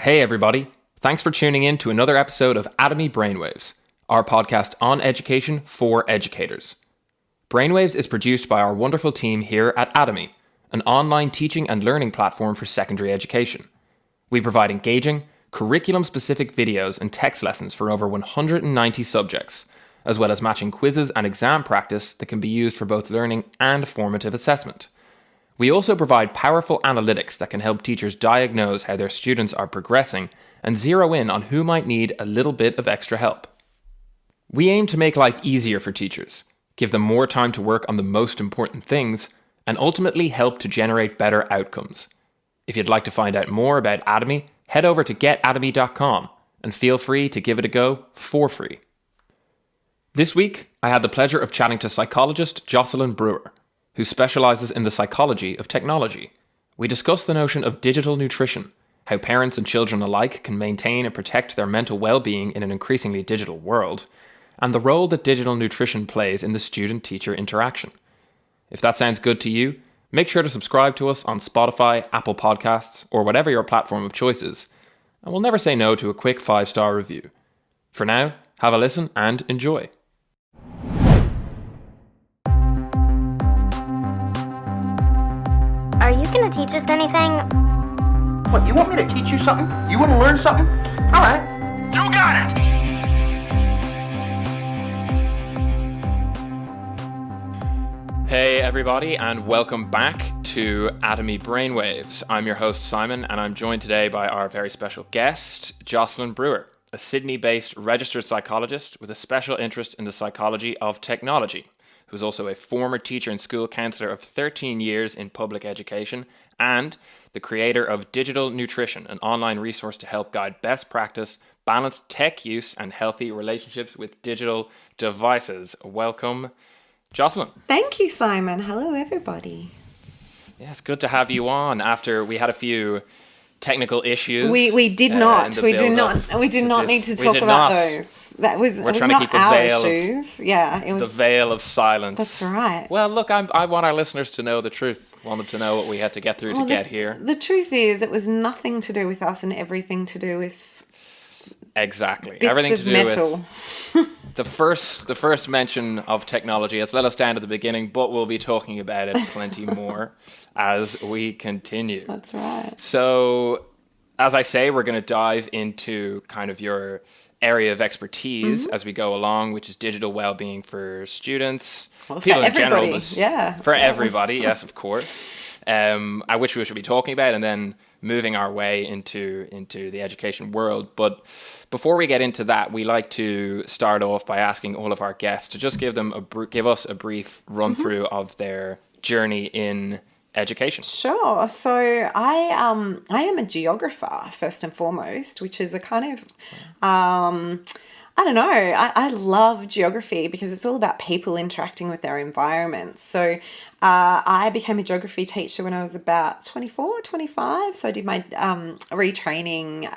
Hey everybody, thanks for tuning in to another episode of Atomi Brainwaves, our podcast on education for educators. Brainwaves is produced by our wonderful team here at Atomi, an online teaching and learning platform for secondary education. We provide engaging, curriculum-specific videos and text lessons for over 190 subjects, as well as matching quizzes and exam practice that can be used for both learning and formative assessment. We also provide powerful analytics that can help teachers diagnose how their students are progressing and zero in on who might need a little bit of extra help. We aim to make life easier for teachers, give them more time to work on the most important things, and ultimately help to generate better outcomes. If you'd like to find out more about Atomi, head over to getatomi.com and feel free to give it a go for free. This week, I had the pleasure of chatting to psychologist Jocelyn Brewer, who specializes in the psychology of technology. We discuss the notion of digital nutrition, how parents and children alike can maintain and protect their mental well-being in an increasingly digital world, and the role that digital nutrition plays in the student-teacher interaction. If that sounds good to you, make sure to subscribe to us on Spotify, Apple Podcasts, or whatever your platform of choice is, and we'll never say no to a quick 5-star review. For now, have a listen and enjoy. Are you going to teach us anything? What, you want me to teach you something? You want to learn something? All right. You got it! Hey everybody, and welcome back to Atomi Brainwaves. I'm your host Simon, and I'm joined today by our very special guest, Jocelyn Brewer, a Sydney-based registered psychologist with a special interest in the psychology of technology, who's also a former teacher and school counsellor of 13 years in public education, and the creator of Digital Nutrition, an online resource to help guide best practice, balanced tech use, and healthy relationships with digital devices. Welcome, Jocelyn. Thank you, Simon. Hello, everybody. Yeah, it's good to have you on after we had a few technical issues. We did not. We did not need to talk about those. That was We're trying not to keep the our veil issues. Yeah, it was the veil of silence. That's right. Well, look, I want our listeners to know the truth. Wanted to know what we had to get through to get here. The truth is, it was nothing to do with us and everything to do with exactly bits everything of to do metal. with the first mention of technology. It's let us down at the beginning, but we'll be talking about it plenty more as we continue. That's right. So, as I say, we're going to dive into kind of your area of expertise as we go along, which is digital well-being for students, well, people for in general, everybody. for everybody, yes, of course. Which we should be talking about, and then moving our way into the education world. But before we get into that, we like to start off by asking all of our guests to just give us a brief run through of their journey in education. Sure. So I am a geographer first and foremost, which is a kind of I don't know. I love geography because it's all about people interacting with their environments. So I became a geography teacher when I was about 24, 25. So I did my retraining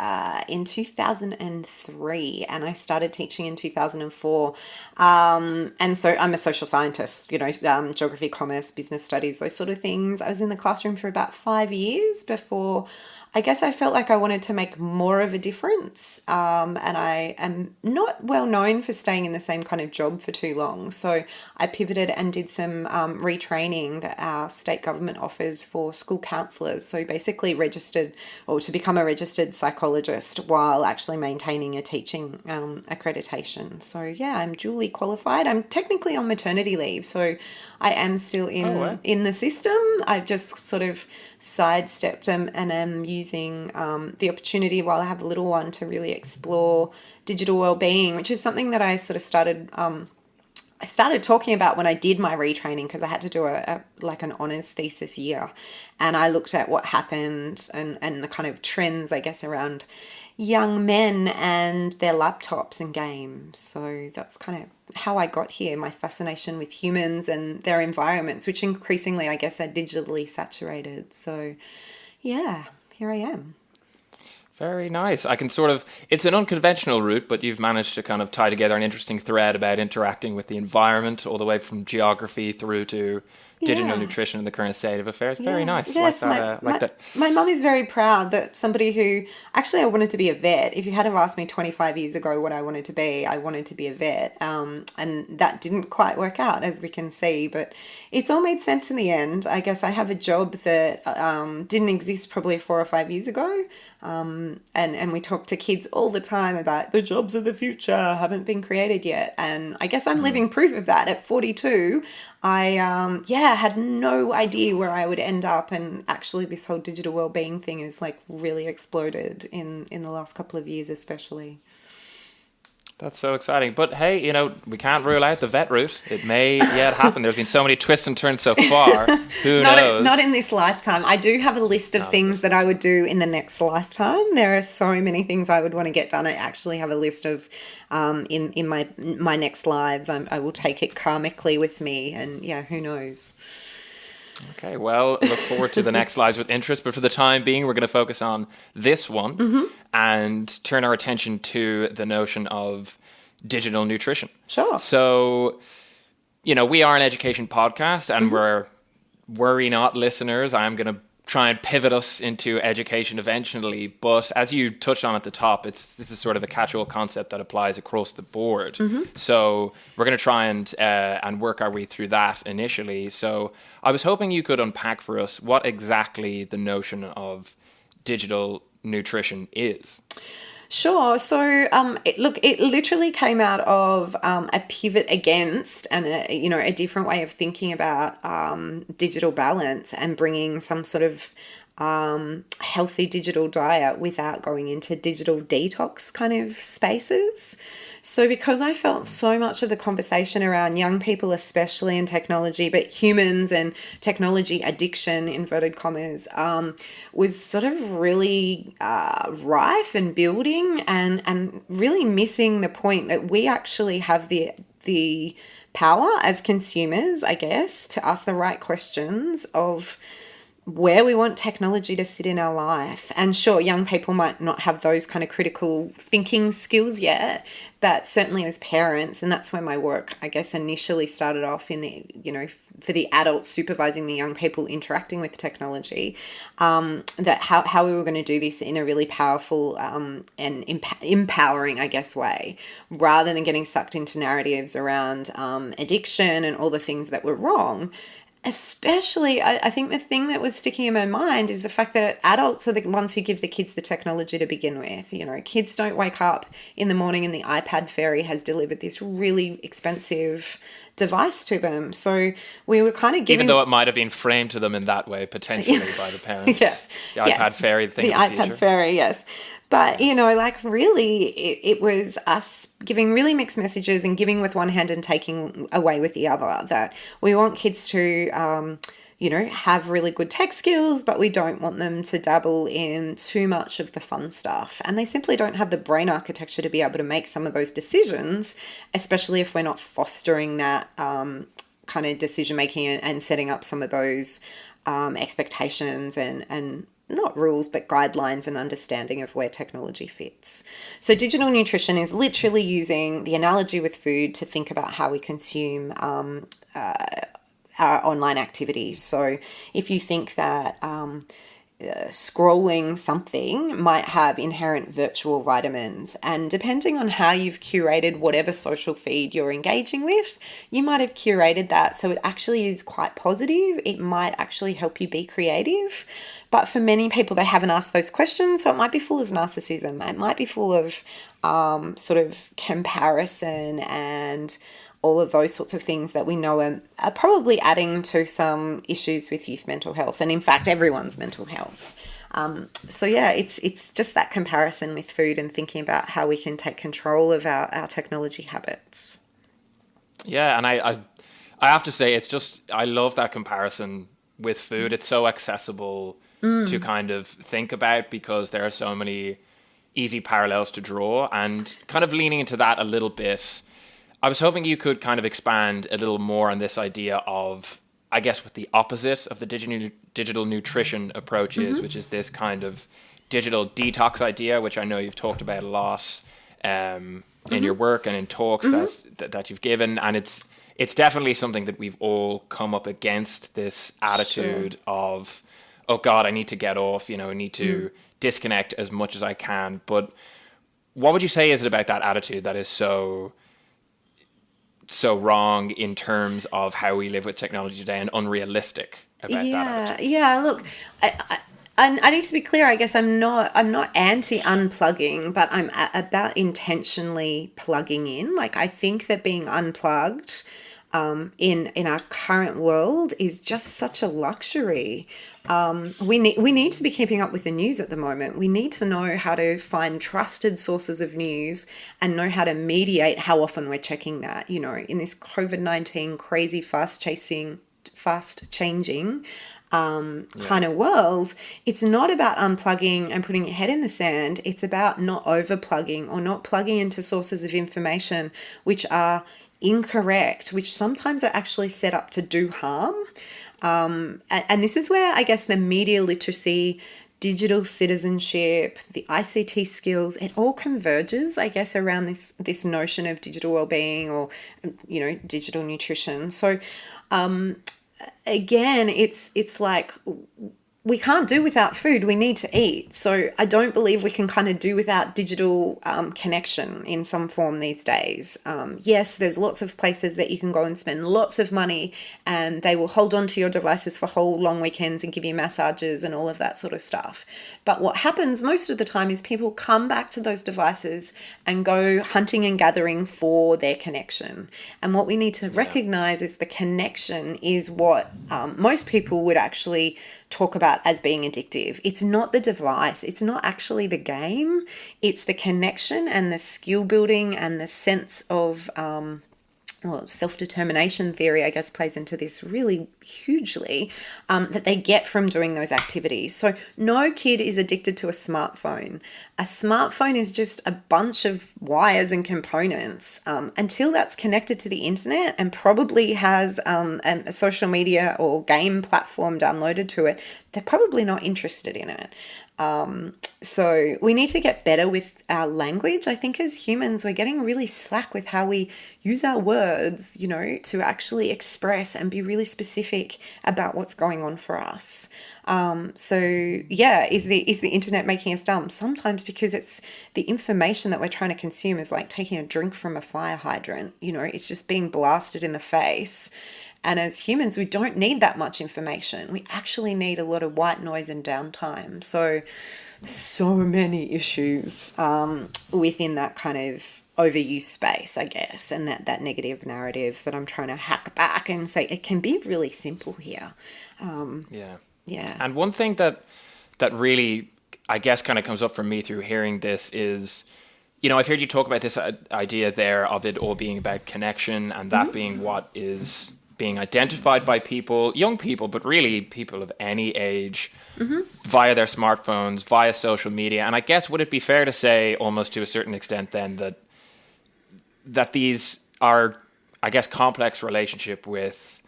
in 2003 and I started teaching in 2004. And so I'm a social scientist, geography, commerce, business studies, those sort of things. I was in the classroom for about 5 years before I guess I felt like I wanted to make more of a difference, and I am not well known for staying in the same kind of job for too long. So I pivoted and did some retraining that our state government offers for school counsellors. So basically registered or to become a registered psychologist while actually maintaining a teaching accreditation. So yeah, I'm duly qualified. I'm technically on maternity leave, so I am still in the system. I've just sort of sidestepped and am using the opportunity while I have a little one to really explore digital well-being, which is something that I sort of started talking about when I did my retraining, because I had to do an honours thesis year, and I looked at what happened and the kind of trends, I guess, around young men and their laptops and games. So that's kind of how I got here, my fascination with humans and their environments, which increasingly, I guess, are digitally saturated. So yeah, here I am. Very nice. It's an unconventional route, but you've managed to kind of tie together an interesting thread about interacting with the environment all the way from geography through to digital nutrition in the current state of affairs. Very nice. Yes, my mum is very proud that somebody who actually I wanted to be a vet. If you had have asked me 25 years ago what I wanted to be, I wanted to be a vet. And that didn't quite work out, as we can see, but it's all made sense in the end. I guess I have a job that didn't exist probably 4 or 5 years ago. And we talk to kids all the time about the jobs of the future haven't been created yet. And I guess I'm living proof of that. At 42, I had no idea where I would end up, and actually this whole digital well-being thing is like really exploded in the last couple of years especially. That's so exciting. But hey, we can't rule out the vet route. It may yet happen. There's been so many twists and turns so far. Who knows? Not in this lifetime. I do have a list of things that I would do in the next lifetime. There are so many things I would want to get done. I actually have a list of in my next lives. I will take it karmically with me, and who knows. Okay, well, look forward to the next lives with interest. But for the time being, we're going to focus on this one and turn our attention to the notion of digital nutrition. Sure. So, we are an education podcast, and we're worry not listeners. I'm going to try and pivot us into education eventually. But as you touched on at the top, this is sort of a catch-all concept that applies across the board. So we're going to try and work our way through that initially. So I was hoping you could unpack for us what exactly the notion of digital nutrition is. Sure. So, it literally came out of a pivot against and a different way of thinking about digital balance and bringing some sort of healthy digital diet without going into digital detox kind of spaces. So because I felt so much of the conversation around young people, especially in technology, but humans and technology addiction, inverted commas, was sort of really rife and building and really missing the point that we actually have the power as consumers, I guess, to ask the right questions of where we want technology to sit in our life. And sure, young people might not have those kind of critical thinking skills yet, but certainly as parents, and that's where my work, I guess, initially started off in the, for the adults supervising the young people interacting with technology, that how we were going to do this in a really powerful and empowering, I guess, way, rather than getting sucked into narratives around addiction and all the things that were wrong. Especially, I think the thing that was sticking in my mind is the fact that adults are the ones who give the kids the technology to begin with. Kids don't wake up in the morning and the iPad fairy has delivered this really expensive device to them. So we were kind of giving... Even though it might have been framed to them in that way, potentially, by the parents. Yes. The iPad fairy thing. The iPad fairy, yes. But, really, it was us giving really mixed messages and giving with one hand and taking away with the other. That we want kids to, have really good tech skills, but we don't want them to dabble in too much of the fun stuff. And they simply don't have the brain architecture to be able to make some of those decisions, especially if we're not fostering that kind of decision-making and setting up some of those expectations and not rules, but guidelines and understanding of where technology fits. So digital nutrition is literally using the analogy with food to think about how we consume our online activities. So if you think that scrolling something might have inherent virtual vitamins, and depending on how you've curated whatever social feed you're engaging with, you might have curated that so it actually is quite positive. It might actually help you be creative. But for many people, they haven't asked those questions, so it might be full of narcissism. It might be full of sort of comparison and all of those sorts of things that we know are probably adding to some issues with youth mental health, and in fact, everyone's mental health. It's just that comparison with food and thinking about how we can take control of our technology habits. Yeah, and I have to say, I love that comparison with food. It's so accessible to kind of think about because there are so many easy parallels to draw, and kind of leaning into that a little bit. I was hoping you could kind of expand a little more on this idea of, I guess, what the opposite of the digital nutrition approach is, which is this kind of digital detox idea, which I know you've talked about a lot in your work and in talks that you've given. And it's definitely something that we've all come up against, this attitude of, oh God, I need to get off, I need to disconnect as much as I can. But what would you say is it about that attitude that is so wrong in terms of how we live with technology today and unrealistic about that attitude? Yeah. Look, I need to be clear. I guess I'm not anti unplugging, but I'm about intentionally plugging in. Like, I think that being unplugged in our current world is just such a luxury. We need to be keeping up with the news at the moment. We need to know how to find trusted sources of news and know how to mediate how often we're checking that. In this COVID-19 crazy fast changing kind of world, it's not about unplugging and putting your head in the sand. It's about not overplugging or not plugging into sources of information which are incorrect, which sometimes are actually set up to do harm. And this is where I guess the media literacy, digital citizenship, the ICT skills, it all converges, I guess, around this notion of digital well-being or, digital nutrition. So, again, it's like we can't do without food. We need to eat. So I don't believe we can kind of do without digital connection in some form these days. Yes, there's lots of places that you can go and spend lots of money and they will hold on to your devices for whole long weekends and give you massages and all of that sort of stuff. But what happens most of the time is people come back to those devices and go hunting and gathering for their connection. And what we need to recognize is the connection is what most people would actually talk about as being addictive. It's not the device. It's not actually the game. It's the connection and the skill building and the sense of self-determination theory, I guess, plays into this really hugely, that they get from doing those activities. So no kid is addicted to a smartphone. A smartphone is just a bunch of wires and components. Until that's connected to the internet and probably has a social media or game platform downloaded to it, they're probably not interested in it. So we need to get better with our language. I think as humans, we're getting really slack with how we use our words, to actually express and be really specific about what's going on for us. So yeah, is the internet making us dumb? Sometimes, because it's the information that we're trying to consume is like taking a drink from a fire hydrant. It's just being blasted in the face. And as humans, we don't need that much information. We actually need a lot of white noise and downtime. So many issues within that kind of overuse space, I guess, and that negative narrative that I'm trying to hack back and say it can be really simple here. Yeah. And one thing that really, I guess, kind of comes up for me through hearing this is, I've heard you talk about this idea there of it all being about connection and that being what is being identified by people, young people, but really people of any age, via their smartphones, via social media. And I guess, would it be fair to say, almost to a certain extent then, that these are, I guess, complex relationship with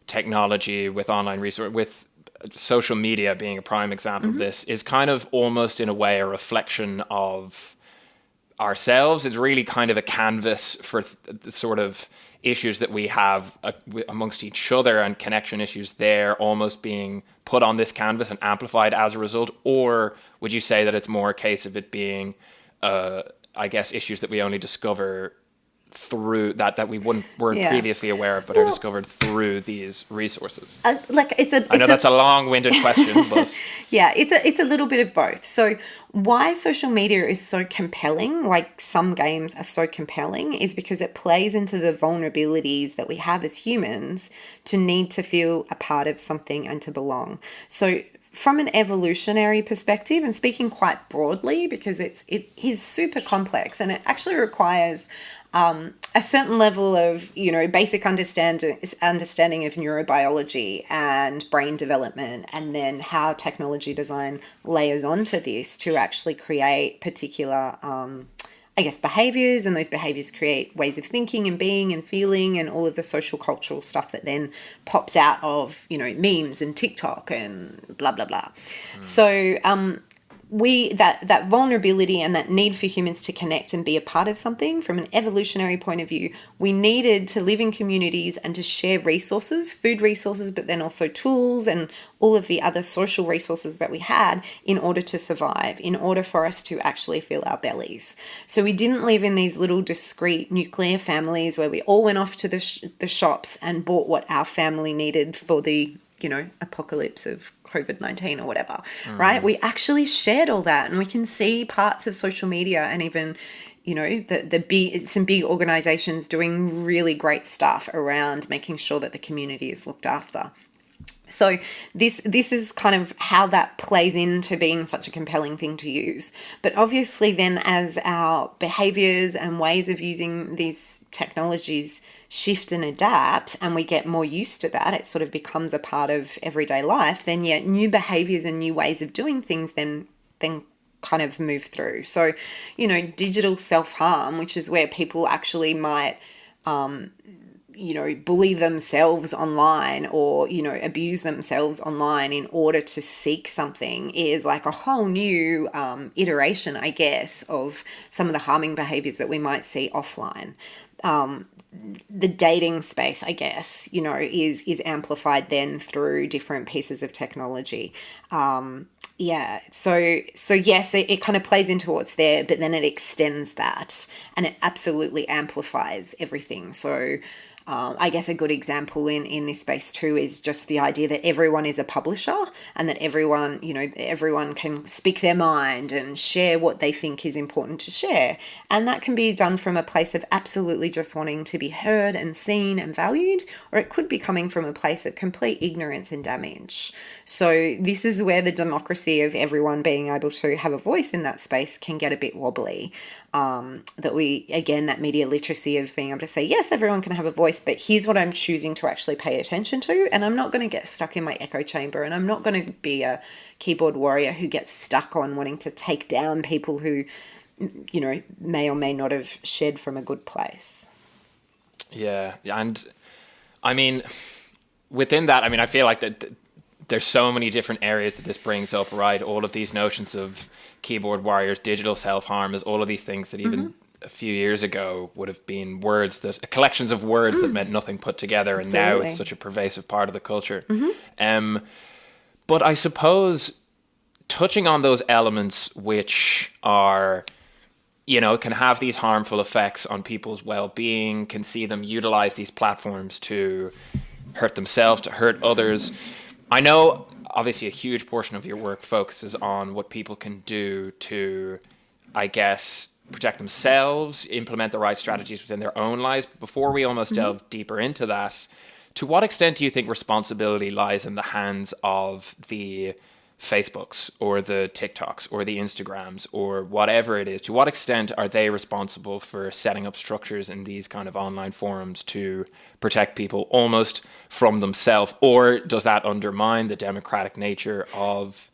technology, with online resource, with social media being a prime example of this, is kind of almost in a way a reflection of ourselves. It's really kind of a canvas for the sort of issues that we have amongst each other and connection issues there almost being put on this canvas and amplified as a result? Or would you say that it's more a case of it being, I guess, issues that we only discover through that we weren't previously aware of, but are discovered through these resources? I know that's a long-winded question, but yeah, it's a little bit of both. So why social media is so compelling, like some games are so compelling, is because it plays into the vulnerabilities that we have as humans to need to feel a part of something and to belong. So from an evolutionary perspective, and speaking quite broadly, because it is super complex and it actually requires a certain level of, basic understanding of neurobiology and brain development, and then how technology design layers onto this to actually create particular, behaviors, and those behaviors create ways of thinking and being and feeling and all of the social cultural stuff that then pops out of, memes and TikTok and blah, blah, blah. So, that vulnerability and that need for humans to connect and be a part of something from an evolutionary point of view, we needed to live in communities and to share resources, food resources, but then also tools and all of the other social resources that we had in order to survive, in order for us to actually fill our bellies. So we didn't live in these little discrete nuclear families where we all went off to the shops and bought what our family needed for the apocalypse of COVID-19 or whatever, right? We actually shared all that, and we can see parts of social media and even, some big organizations doing really great stuff around making sure that the community is looked after. So this is kind of how that plays into being such a compelling thing to use. But obviously then as our behaviors and ways of using these technologies shift and adapt and we get more used to that, it sort of becomes a part of everyday life, then new behaviors and new ways of doing things then kind of move through. So, digital self-harm, which is where people actually might bully themselves online or, abuse themselves online in order to seek something, is like a whole new iteration, I guess, of some of the harming behaviors that we might see offline. The dating space, I guess, is amplified then through different pieces of technology. So yes, it kind of plays into what's there, but then it extends that and it absolutely amplifies everything. So I guess a good example in this space too is just the idea that everyone is a publisher and that everyone can speak their mind and share what they think is important to share. And that can be done from a place of absolutely just wanting to be heard and seen and valued, or it could be coming from a place of complete ignorance and damage. So this is where the democracy of everyone being able to have a voice in that space can get a bit wobbly. That media literacy of being able to say, yes, everyone can have a voice, but here's what I'm choosing to actually pay attention to. And I'm not going to get stuck in my echo chamber, and I'm not going to be a keyboard warrior who gets stuck on wanting to take down people who, may or may not have shared from a good place. Yeah. And I mean, within that, I feel like that there's so many different areas that this brings up, right? All of these notions of keyboard warriors, digital self-harm, is all of these things that even a few years ago would have been collections of words that meant nothing put together. Absolutely. And now it's such a pervasive part of the culture. But I suppose touching on those elements which are, can have these harmful effects on people's well-being, can see them utilize these platforms to hurt themselves, to hurt others. I know obviously a huge portion of your work focuses on what people can do to, I guess, protect themselves, implement the right strategies within their own lives. But before we almost delve deeper into that, to what extent do you think responsibility lies in the hands of the Facebooks or the TikToks or the Instagrams or whatever it is? To what extent are they responsible for setting up structures in these kind of online forums to protect people almost from themselves? Or does that undermine the democratic nature of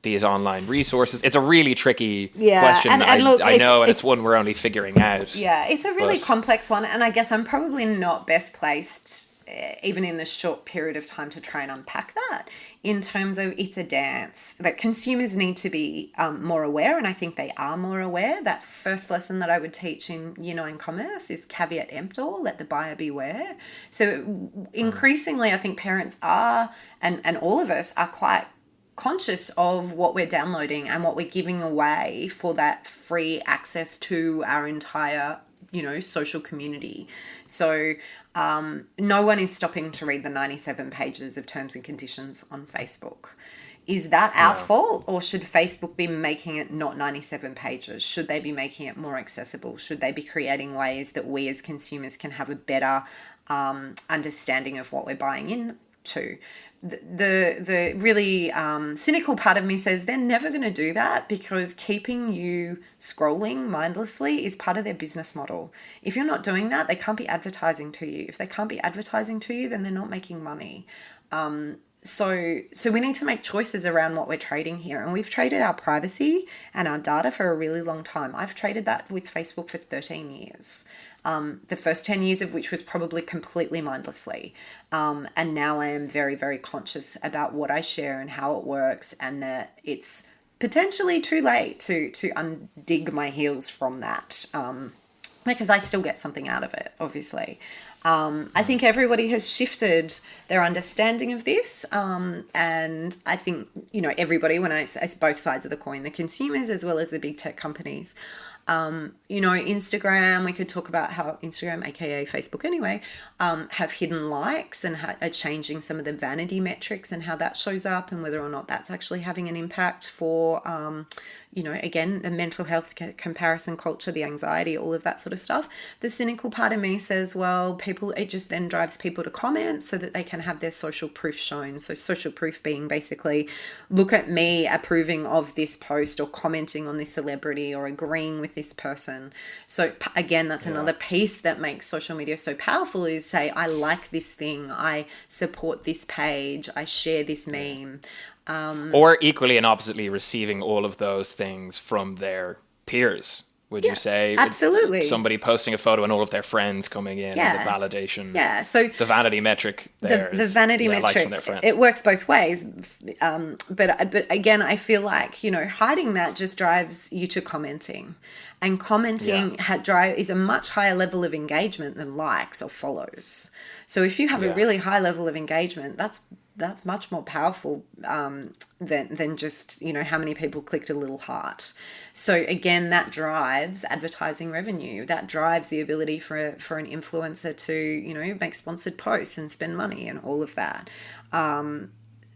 these online resources? It's a really tricky question. And look, I know, and it's one we're only figuring out. Yeah, it's a really complex one, and I guess I'm probably not best placed, even in this short period of time, to try and unpack that in terms of it's a dance that consumers need to be more aware, and I think they are more aware. That first lesson that I would teach in Year 9 Commerce is caveat emptor, let the buyer beware. So increasingly I think parents are, and all of us are quite conscious of what we're downloading and what we're giving away for that free access to our entire social community. So no one is stopping to read the 97 pages of terms and conditions on Facebook. Is that our fault, or should Facebook be making it not 97 pages? Should they be making it more accessible? Should they be creating ways that we as consumers can have a better understanding of what we're buying into? The really cynical part of me says they're never going to do that, because keeping you scrolling mindlessly is part of their business model. If you're not doing that, they can't be advertising to you. If they can't be advertising to you, then they're not making money. So we need to make choices around what we're trading here. And we've traded our privacy and our data for a really long time. I've traded that with Facebook for 13 years. The first 10 years of which was probably completely mindlessly. And now I am very, very conscious about what I share and how it works, and that it's potentially too late to undig my heels from that, because I still get something out of it, obviously. I think everybody has shifted their understanding of this, and I think, everybody, when I say both sides of the coin, the consumers as well as the big tech companies, Instagram, we could talk about how Instagram, aka Facebook anyway, have hidden likes and are changing some of the vanity metrics and how that shows up, and whether or not that's actually having an impact for, again, the mental health comparison culture, the anxiety, all of that sort of stuff. The cynical part of me says, well, it just then drives people to comment so that they can have their social proof shown. So social proof being basically, look at me approving of this post or commenting on this celebrity or agreeing with this person. So again, that's another piece that makes social media so powerful, is say, I like this thing, I support this page, I share this meme. Or equally and oppositely, receiving all of those things from their peers. Would you say? Absolutely. Somebody posting a photo and all of their friends coming in, and the validation. Yeah, so the vanity metric there. The vanity metric, it works both ways. But again, I feel like, hiding that just drives you to commenting. And commenting is a much higher level of engagement than likes or follows. So if you have a really high level of engagement, that's much more powerful than just, how many people clicked a little heart. So again, that drives advertising revenue. That drives the ability for an influencer to, make sponsored posts and spend money and all of that.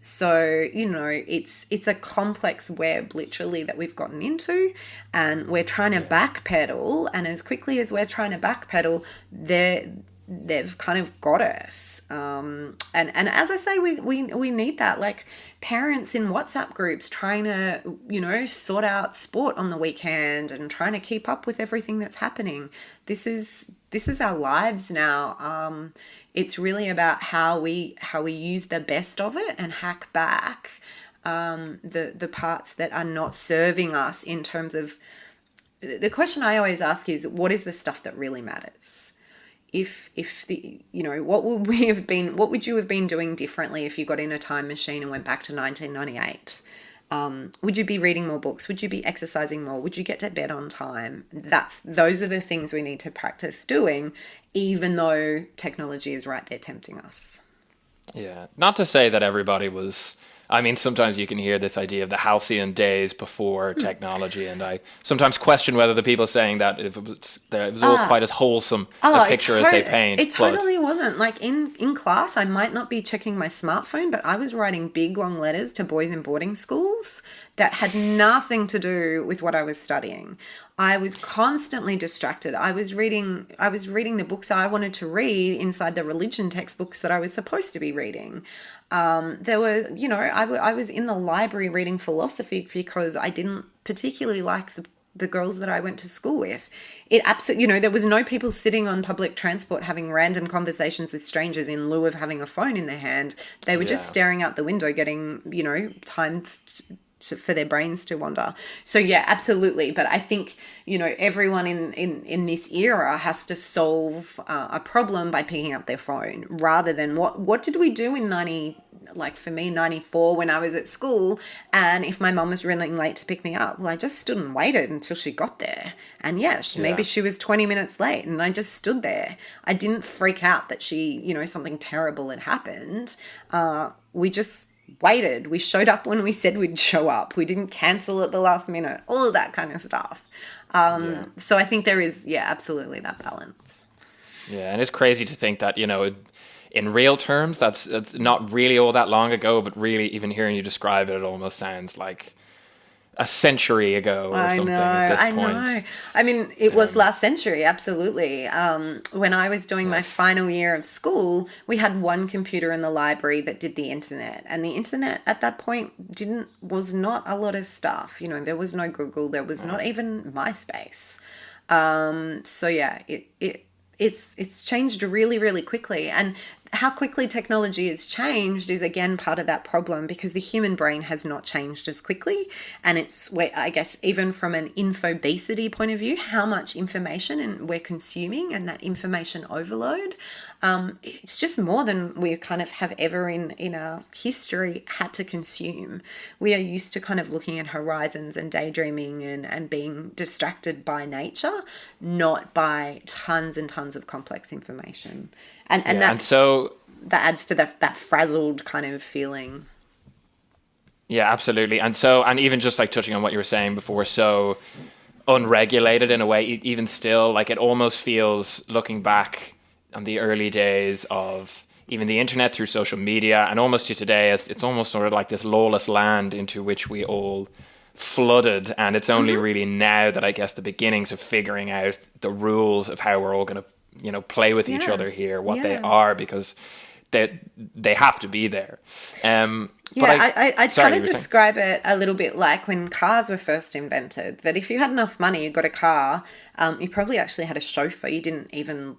So, it's a complex web, literally, that we've gotten into, and we're trying to backpedal. And as quickly as we're trying to backpedal, they've kind of got us. And as I say, we need that. Like, parents in WhatsApp groups trying to, sort out sport on the weekend and trying to keep up with everything that's happening. This is our lives now. It's really about how we use the best of it and hack back the parts that are not serving us. In terms of, the question I always ask is, what is the stuff that really matters? If what would you have been doing differently if you got in a time machine and went back to 1998? Would you be reading more books? Would you be exercising more? Would you get to bed on time? Those are the things we need to practice doing, even though technology is right there tempting us. Yeah. Not to say that everybody was, sometimes you can hear this idea of the halcyon days before technology, and I sometimes question whether the people saying that it was all quite as wholesome a picture as they paint. It totally wasn't. Like, in class, I might not be checking my smartphone, but I was writing big, long letters to boys in boarding schools that had nothing to do with what I was studying. I was constantly distracted. I was reading the books I wanted to read inside the religion textbooks that I was supposed to be reading. There were, I was in the library reading philosophy because I didn't particularly like the girls that I went to school with. It absolutely, there was no people sitting on public transport having random conversations with strangers in lieu of having a phone in their hand. They were just staring out the window, getting, time for their brains to wander. So yeah, absolutely. But I think, everyone in this era has to solve a problem by picking up their phone, rather than what did we do in 94 when I was at school, and if my mum was running late to pick me up, well, I just stood and waited until she got there. And maybe she was 20 minutes late and I just stood there. I didn't freak out that something terrible had happened. We just waited. We showed up when we said we'd show up. We didn't cancel at the last minute, all of that kind of stuff. So I think there is, absolutely that balance. Yeah, and it's crazy to think that, in real terms, that's not really all that long ago, but really, even hearing you describe it, it almost sounds like a century ago or something at this point. I know. It was last century, absolutely. When I was doing my final year of school, we had one computer in the library that did the internet. And the internet at that point was not a lot of stuff. There was no Google, there was not even MySpace. So yeah, it's changed really, really quickly. And how quickly technology has changed is again part of that problem, because the human brain has not changed as quickly. And it's, I guess, even from an infobesity point of view, how much information we're consuming and that information overload, it's just more than we kind of have ever in our history had to consume. We are used to kind of looking at horizons and daydreaming and being distracted by nature, not by tons and tons of complex information. And so that adds to that frazzled kind of feeling. Yeah, absolutely. And even just like touching on what you were saying before, so unregulated in a way, even still, like it almost feels, looking back on the early days of even the internet through social media and almost to today, it's almost sort of like this lawless land into which we all flooded. And it's only really now that I guess the beginnings of figuring out the rules of how we're all going to, play with each other here, what they are, because they have to be there. I'd kind of describe it a little bit like when cars were first invented, that if you had enough money, you got a car, you probably actually had a chauffeur. You didn't even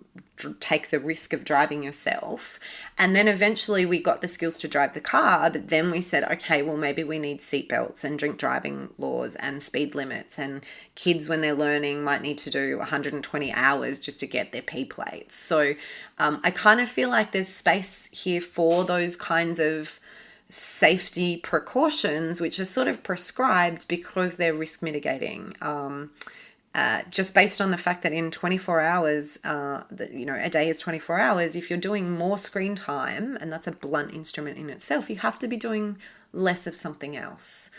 take the risk of driving yourself. And then eventually we got the skills to drive the car, but then we said, okay, well, maybe we need seatbelts and drink driving laws and speed limits, and kids when they're learning might need to do 120 hours just to get their P plates. So I kind of feel like there's space here for those kinds of safety precautions, which are sort of prescribed because they're risk mitigating. Just based on the fact that in 24 hours, a day is 24 hours, if you're doing more screen time, and that's a blunt instrument in itself, you have to be doing less of something else.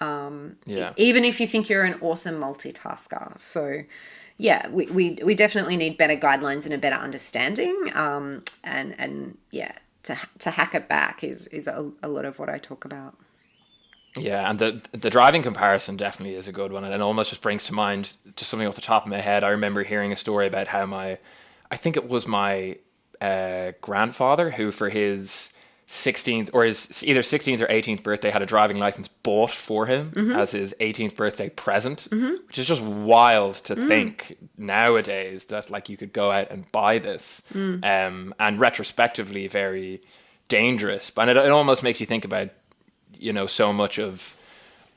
Even if you think you're an awesome multitasker. So yeah, we definitely need better guidelines and a better understanding. To hack it back is a lot of what I talk about. Yeah, and the driving comparison definitely is a good one, and it almost just brings to mind just something off the top of my head. I remember hearing a story about how I think it was my grandfather, who for his 16th or his either 16th or 18th birthday had a driving license bought for him as his 18th birthday present, which is just wild to think nowadays that like you could go out and buy this, and retrospectively very dangerous. But it almost makes you think about, so much of,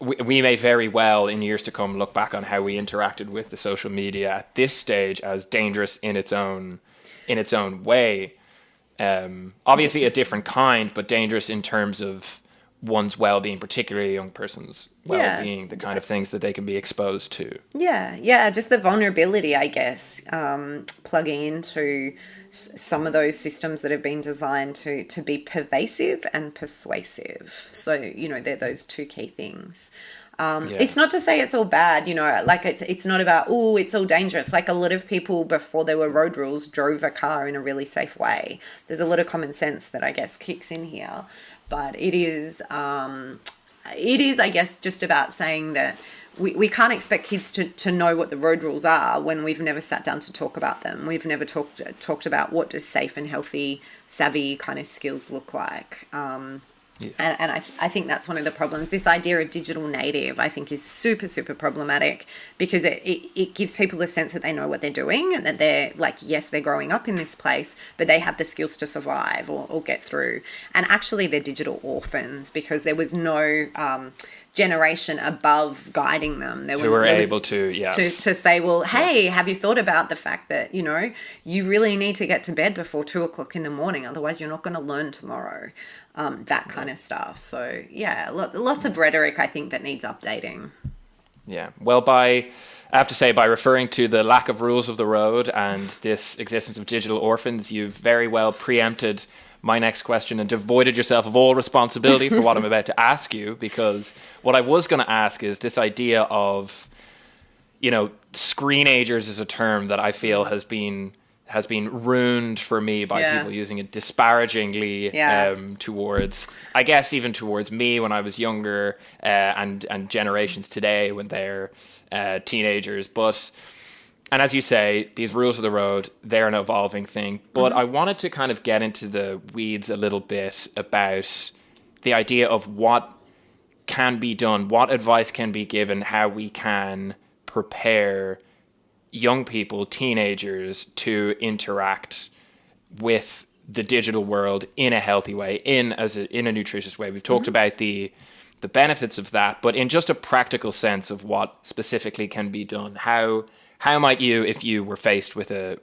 we may very well in years to come look back on how we interacted with the social media at this stage as dangerous in its own way. Obviously a different kind, but dangerous in terms of one's well-being, particularly a young person's well-being, the kind of things that they can be exposed to. Yeah, just the vulnerability, I guess, plugging into some of those systems that have been designed to be pervasive and persuasive. So, they're those two key things. It's not to say it's all bad, like it's not about, it's all dangerous. Like a lot of people before there were road rules drove a car in a really safe way. There's a lot of common sense that I guess kicks in here, but it is, I guess, just about saying that we can't expect kids to know what the road rules are when we've never sat down to talk about them. We've never talked about what does safe and healthy, savvy kind of skills look like. And I think that's one of the problems. This idea of digital native, I think, is super, super problematic, because it gives people the sense that they know what they're doing and that they're like, yes, they're growing up in this place, but they have the skills to survive or get through. And actually they're digital orphans, because there was no generation above guiding them. Who were able to say, well, hey, have you thought about the fact that, you really need to get to bed before 2:00 in the morning, otherwise you're not going to learn tomorrow. That kind of stuff. So yeah, lots of rhetoric, I think, that needs updating. Yeah. Well, I have to say, by referring to the lack of rules of the road and this existence of digital orphans, you've very well preempted my next question and devoided yourself of all responsibility for what I'm about to ask you, because what I was going to ask is this idea of, screenagers is a term that I feel has been ruined for me by people using it disparagingly towards, I guess, even towards me when I was younger, and generations today when they're teenagers. And as you say, these rules of the road, they're an evolving thing. But I wanted to kind of get into the weeds a little bit about the idea of what can be done, what advice can be given, how we can prepare young people, teenagers, to interact with the digital world in a healthy way, in a nutritious way. We've talked about the benefits of that, but in just a practical sense of what specifically can be done. How might you, if you were faced with a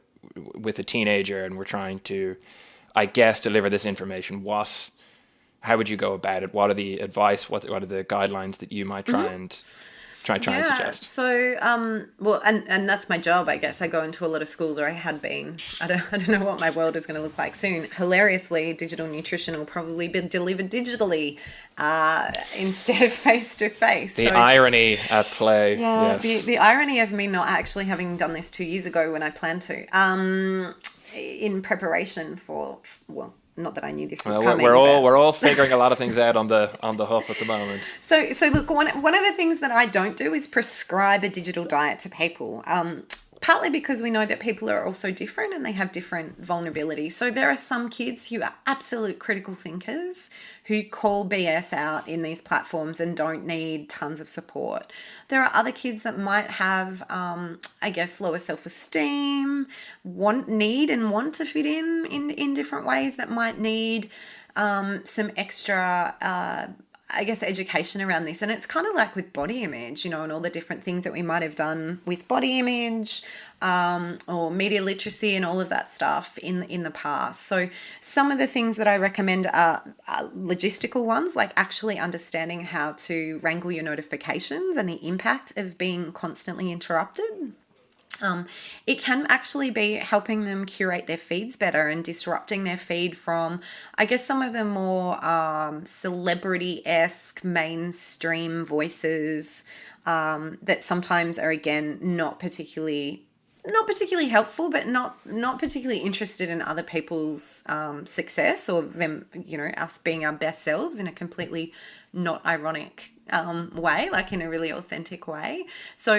teenager and were trying to, I guess, deliver this information, how would you go about it? What are the advice? What are the guidelines that you might try and suggest? So, well, and that's my job, I guess. I go into a lot of schools, or I had been. I don't know what my world is going to look like soon. Hilariously, digital nutrition will probably be delivered digitally instead of face to face. The irony at play. Yeah, yes. the irony of me not actually having done this 2 years ago when I planned to, in preparation for, well, not that I knew this was coming. We're all figuring a lot of things out on the hop at the moment. So look, one of the things that I don't do is prescribe a digital diet to people. Partly because we know that people are also different and they have different vulnerabilities. So there are some kids who are absolute critical thinkers who call BS out in these platforms and don't need tons of support. There are other kids that might have, I guess, lower self-esteem, want to fit in different ways, that might need some extra I guess, education around this. And it's kind of like with body image, and all the different things that we might have done with body image or media literacy and all of that stuff in the past. So some of the things that I recommend are logistical ones, like actually understanding how to wrangle your notifications and the impact of being constantly interrupted. It can actually be helping them curate their feeds better and disrupting their feed from, I guess, some of the more celebrity-esque mainstream voices that sometimes are, again, not particularly helpful, but not particularly interested in other people's success or them, us being our best selves in a completely not ironic way, like in a really authentic way. So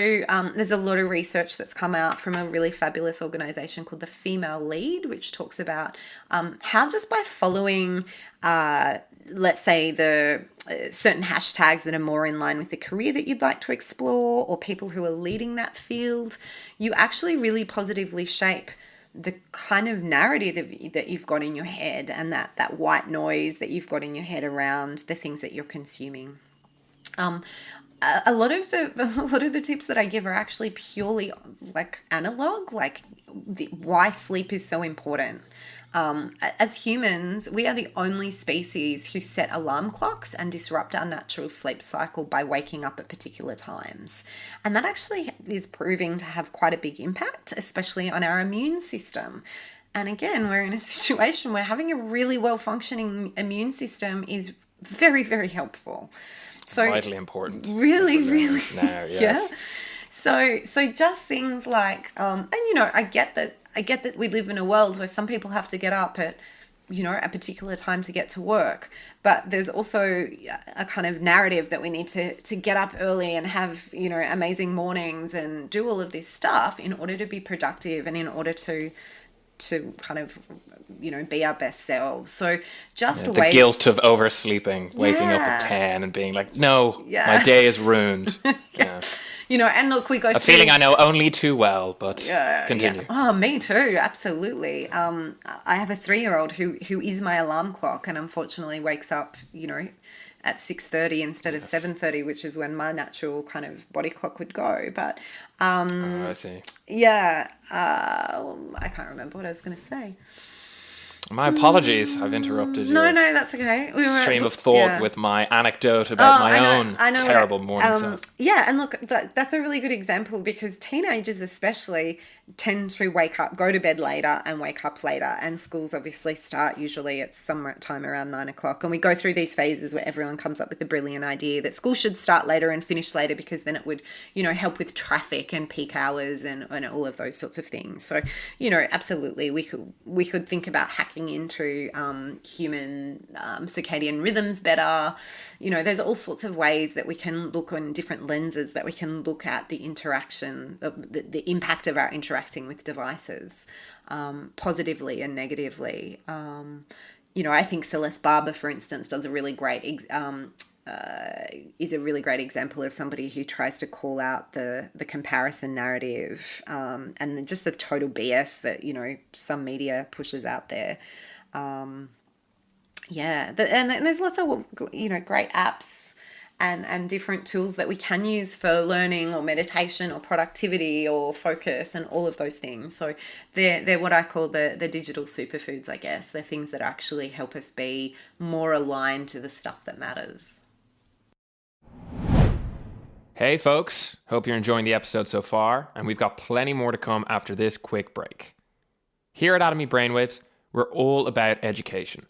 there's a lot of research that's come out from a really fabulous organization called the Female Lead, which talks about how just by following, let's say, the certain hashtags that are more in line with the career that you'd like to explore or people who are leading that field, you actually really positively shape the kind of narrative that you've got in your head and that white noise that you've got in your head around the things that you're consuming. A lot of the tips that I give are actually purely like analog, like why sleep is so important. As humans, we are the only species who set alarm clocks and disrupt our natural sleep cycle by waking up at particular times. And that actually is proving to have quite a big impact, especially on our immune system. And again, we're in a situation where having a really well-functioning immune system is very, very helpful. So vitally important. Really, now, yes. Yeah. So just things like, and I get that we live in a world where some people have to get up at, a particular time to get to work, but there's also a kind of narrative that we need to get up early and have, amazing mornings and do all of this stuff in order to be productive and in order to kind of, be our best selves. So just the guilt of oversleeping, waking up at 10 and being like, no, my day is ruined. Yeah. And look, we go through... A feeling I know only too well, but continue. Yeah. Oh, me too. Absolutely. I have a 3-year-old who is my alarm clock and unfortunately wakes up, at 6:30 instead of 7:30, which is when my natural kind of body clock would go. But I see. Yeah, I can't remember what I was going to say. My apologies, I've interrupted you. No, that's okay. Stream of thought with my anecdote about my own terrible morning self. Yeah, and look, that's a really good example because teenagers especially tend to go to bed later and wake up later, and schools obviously start usually at some time around 9 o'clock, and we go through these phases where everyone comes up with the brilliant idea that school should start later and finish later because then it would, help with traffic and peak hours and all of those sorts of things. So, absolutely we could think about hacking into human circadian rhythms better. There's all sorts of ways that we can look on different lenses that we can look at the interaction, the impact of our interacting with devices, positively and negatively. I think Celeste Barber, for instance, does a really great is a really great example of somebody who tries to call out the comparison narrative and just the total BS that some media pushes out there. And there's lots of, great apps and different tools that we can use for learning or meditation or productivity or focus and all of those things. So they're what I call the digital superfoods, I guess. They're things that actually help us be more aligned to the stuff that matters. Hey folks, hope you're enjoying the episode so far, and we've got plenty more to come after this quick break. Here at Atomi Brainwaves, we're all about education,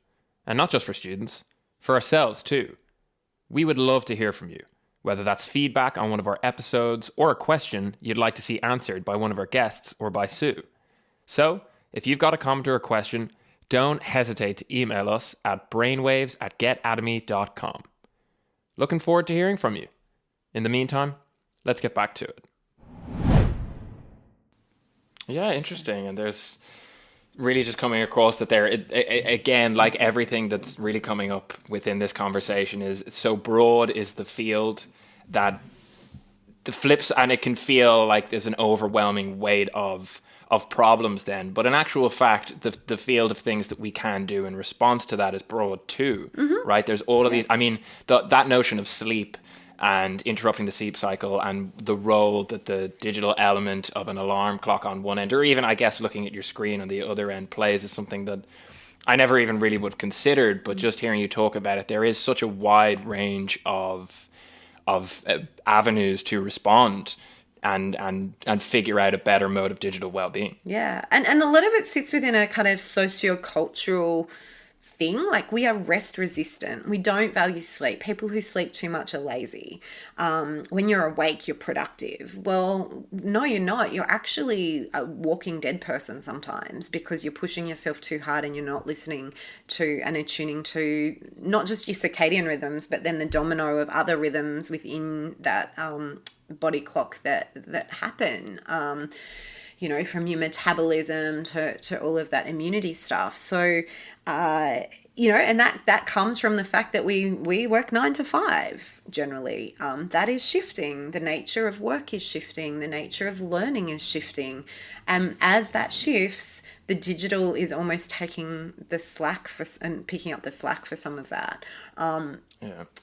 and not just for students, for ourselves too. We would love to hear from you, whether that's feedback on one of our episodes or a question you'd like to see answered by one of our guests or by Sue. So, if you've got a comment or a question, don't hesitate to email us at brainwaves@getatomy.com. Looking forward to hearing from you. In the meantime, let's get back to it. Yeah, interesting. And there's really just coming across that there, again, like everything that's really coming up within this conversation is so broad is the field that the flips, and it can feel like there's an overwhelming weight of problems then. But in actual fact, the field of things that we can do in response to that is broad too, right? There's all of these, I mean, that notion of sleep and interrupting the sleep cycle and the role that the digital element of an alarm clock on one end, or even, I guess, looking at your screen on the other end plays is something that I never even really would have considered, but just hearing you talk about it, there is such a wide range of avenues to respond and figure out a better mode of digital well-being. Yeah. And a lot of it sits within a kind of socio-cultural thing. Like, we are rest resistant. We don't value sleep. People who sleep too much are lazy. When you're awake, you're productive. Well, no, you're not. You're actually a walking dead person sometimes because you're pushing yourself too hard and you're not listening to and attuning to not just your circadian rhythms, but then the domino of other rhythms within that body clock that happen. From your metabolism to all of that immunity stuff. So, and that comes from the fact that we work 9 to 5 generally. That is shifting. The nature of work is shifting. The nature of learning is shifting. And as that shifts, the digital is almost taking the slack and picking up the slack for some of that.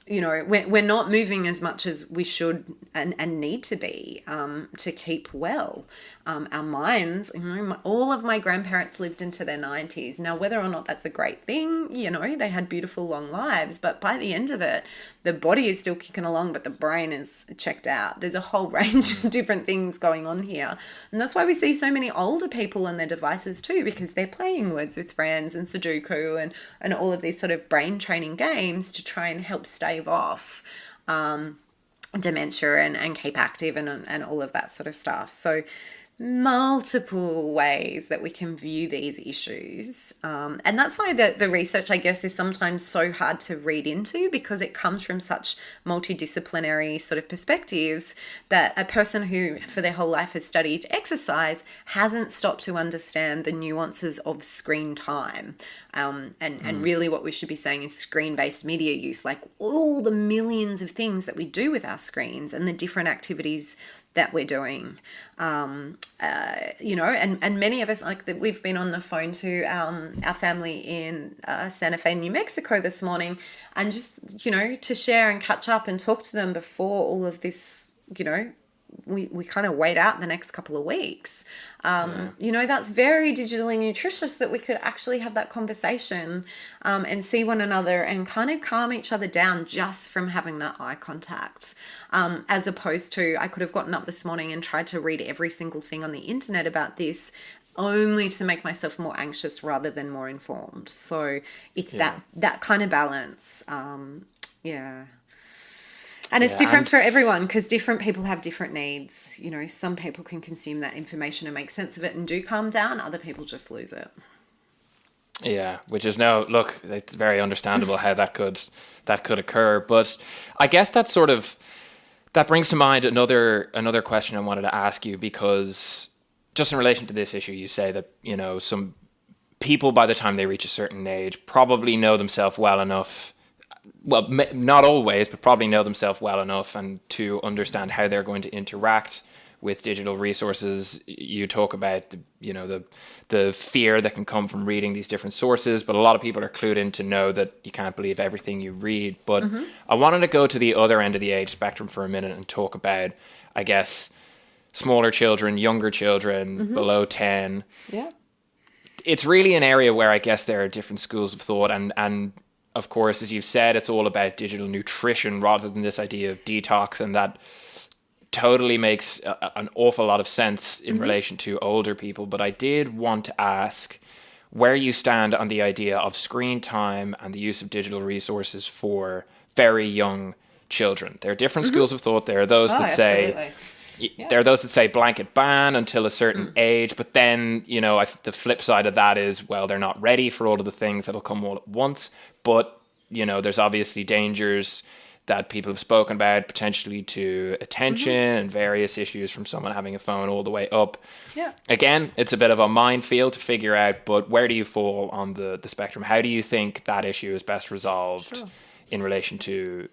We're not moving as much as we should and need to be to keep well. Our minds, all of my grandparents lived into their 90s. Now, whether or not that's a great thing, they had beautiful long lives, but by the end of it, the body is still kicking along, but the brain is checked out. There's a whole range of different things going on here. And that's why we see so many older people on their devices too, because they're playing Words with Friends and Sudoku and all of these sort of brain training games to try and help stave off dementia and keep active and all of that sort of stuff. So multiple ways that we can view these issues. And that's why the research, I guess, is sometimes so hard to read into, because it comes from such multidisciplinary sort of perspectives that a person who for their whole life has studied exercise hasn't stopped to understand the nuances of screen time. And really what we should be saying is screen-based media use, like all the millions of things that we do with our screens and the different activities that we're doing, and many of us, like that, we've been on the phone to our family in Santa Fe, New Mexico this morning, and just, to share and catch up and talk to them before all of this, we kind of wait out the next couple of weeks. That's very digitally nutritious that we could actually have that conversation and see one another and kind of calm each other down just from having that eye contact. As opposed to, I could have gotten up this morning and tried to read every single thing on the internet about this, only to make myself more anxious rather than more informed. So it's that kind of balance. And it's different for everyone, because different people have different needs. Some people can consume that information and make sense of it and do calm down. Other people just lose it. Yeah, which is it's very understandable how that could occur. But I guess that brings to mind another question I wanted to ask you, because just in relation to this issue, you say that, some people by the time they reach a certain age probably know themselves well enough. Well, not always, but probably know themselves well enough and to understand how they're going to interact with digital resources. You talk about the fear that can come from reading these different sources, but a lot of people are clued in to know that you can't believe everything you read. But I wanted to go to the other end of the age spectrum for a minute and talk about, I guess, smaller children, younger children, below 10. Yeah. It's really an area where I guess there are different schools of thought, and of course, as you've said, it's all about digital nutrition rather than this idea of detox, and that totally makes an awful lot of sense in relation to older people. But I did want to ask where you stand on the idea of screen time and the use of digital resources for very young children. There are different schools of thought. There are those that say there are those that say blanket ban until a certain age, but then, the flip side of that is, well, they're not ready for all of the things that'll come all at once. But, there's obviously dangers that people have spoken about, potentially to attention and various issues from someone having a phone all the way up. Yeah. Again, it's a bit of a minefield to figure out, but where do you fall on the spectrum? How do you think that issue is best resolved in relation to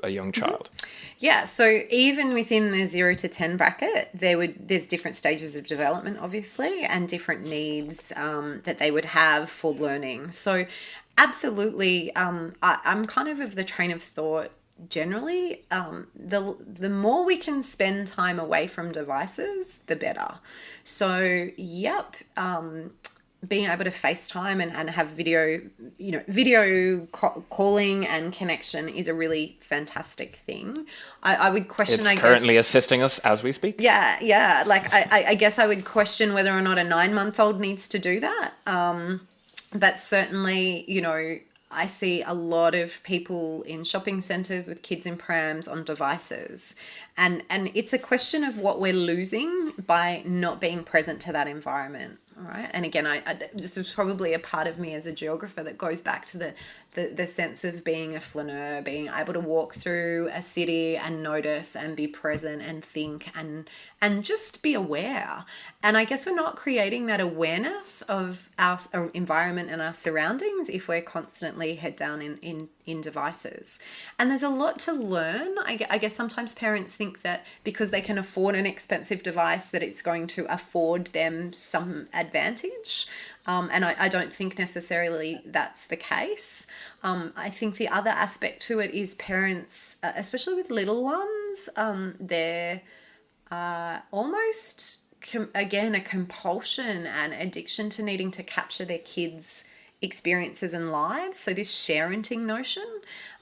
a young child? Yeah, so even within the 0 to 10 bracket, there's different stages of development, obviously, and different needs that they would have for learning. So absolutely, I'm kind of the train of thought generally, the more we can spend time away from devices, the better. So, being able to FaceTime and have video calling and connection is a really fantastic thing. I would question, it's currently assisting us as we speak. Yeah. Like, I guess I would question whether or not a 9-month-old needs to do that. But certainly, I see a lot of people in shopping centres with kids in prams on devices. And it's a question of what we're losing by not being present to that environment. All right. And again, this is probably a part of me as a geographer that goes back to the sense of being a flaneur, being able to walk through a city and notice and be present and think and just be aware. And I guess we're not creating that awareness of our environment and our surroundings if we're constantly head down in devices. And there's a lot to learn. I guess sometimes parents think that because they can afford an expensive device that it's going to afford them some advantage. And I don't think necessarily that's the case. I think the other aspect to it is parents, especially with little ones, they're almost, again, a compulsion and addiction to needing to capture their kids' experiences and lives. So this sharenting notion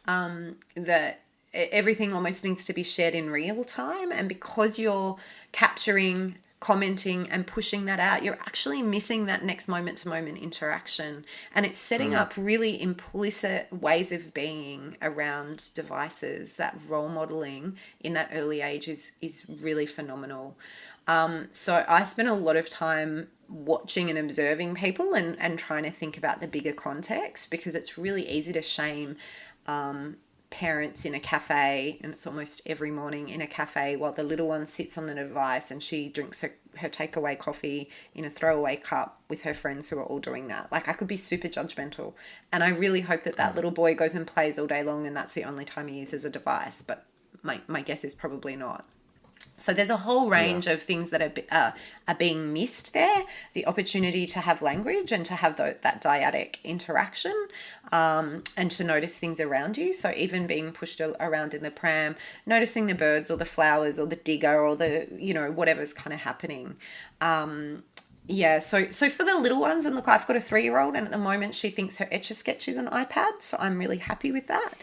that everything almost needs to be shared in real time. And because you're capturing, commenting and pushing that out, you're actually missing that next moment to moment interaction. And it's setting up really implicit ways of being around devices. That role modeling in that early age is really phenomenal. So I spend a lot of time watching and observing people and trying to think about the bigger context, because it's really easy to shame parents in a cafe, and it's almost every morning in a cafe while the little one sits on the device and she drinks her takeaway coffee in a throwaway cup with her friends who are all doing that. Like, I could be super judgmental, and I really hope that little boy goes and plays all day long and that's the only time he uses a device, but my guess is probably not. So there's a whole range of things that are being missed there. The opportunity to have language and to have that dyadic interaction, and to notice things around you. So even being pushed around in the pram, noticing the birds or the flowers or the digger or the, whatever's kind of happening. So for the little ones, and look, I've got a 3-year-old, and at the moment she thinks her Etch-a-Sketch is an iPad, so I'm really happy with that.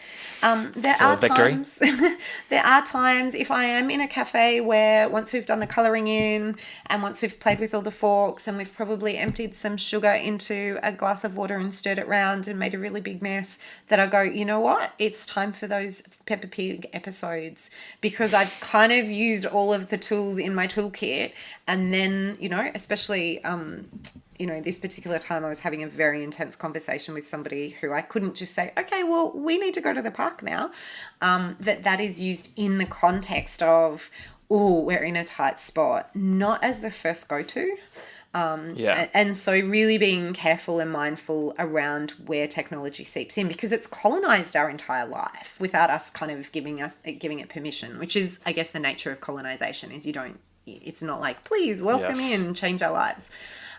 There are times if I am in a cafe where once we've done the colouring in and once we've played with all the forks and we've probably emptied some sugar into a glass of water and stirred it round and made a really big mess, that I go, you know what, it's time for those Peppa Pig episodes, because I've kind of used all of the tools in my toolkit. And then, especially, this particular time I was having a very intense conversation with somebody who I couldn't just say, okay, well, we need to go to the park now. That is used in the context of, we're in a tight spot, not as the first go-to. And so really being careful and mindful around where technology seeps in, because it's colonized our entire life without us kind of giving it permission, which is, I guess, the nature of colonization, is you don't it's not like, please welcome Yes. in, change our lives.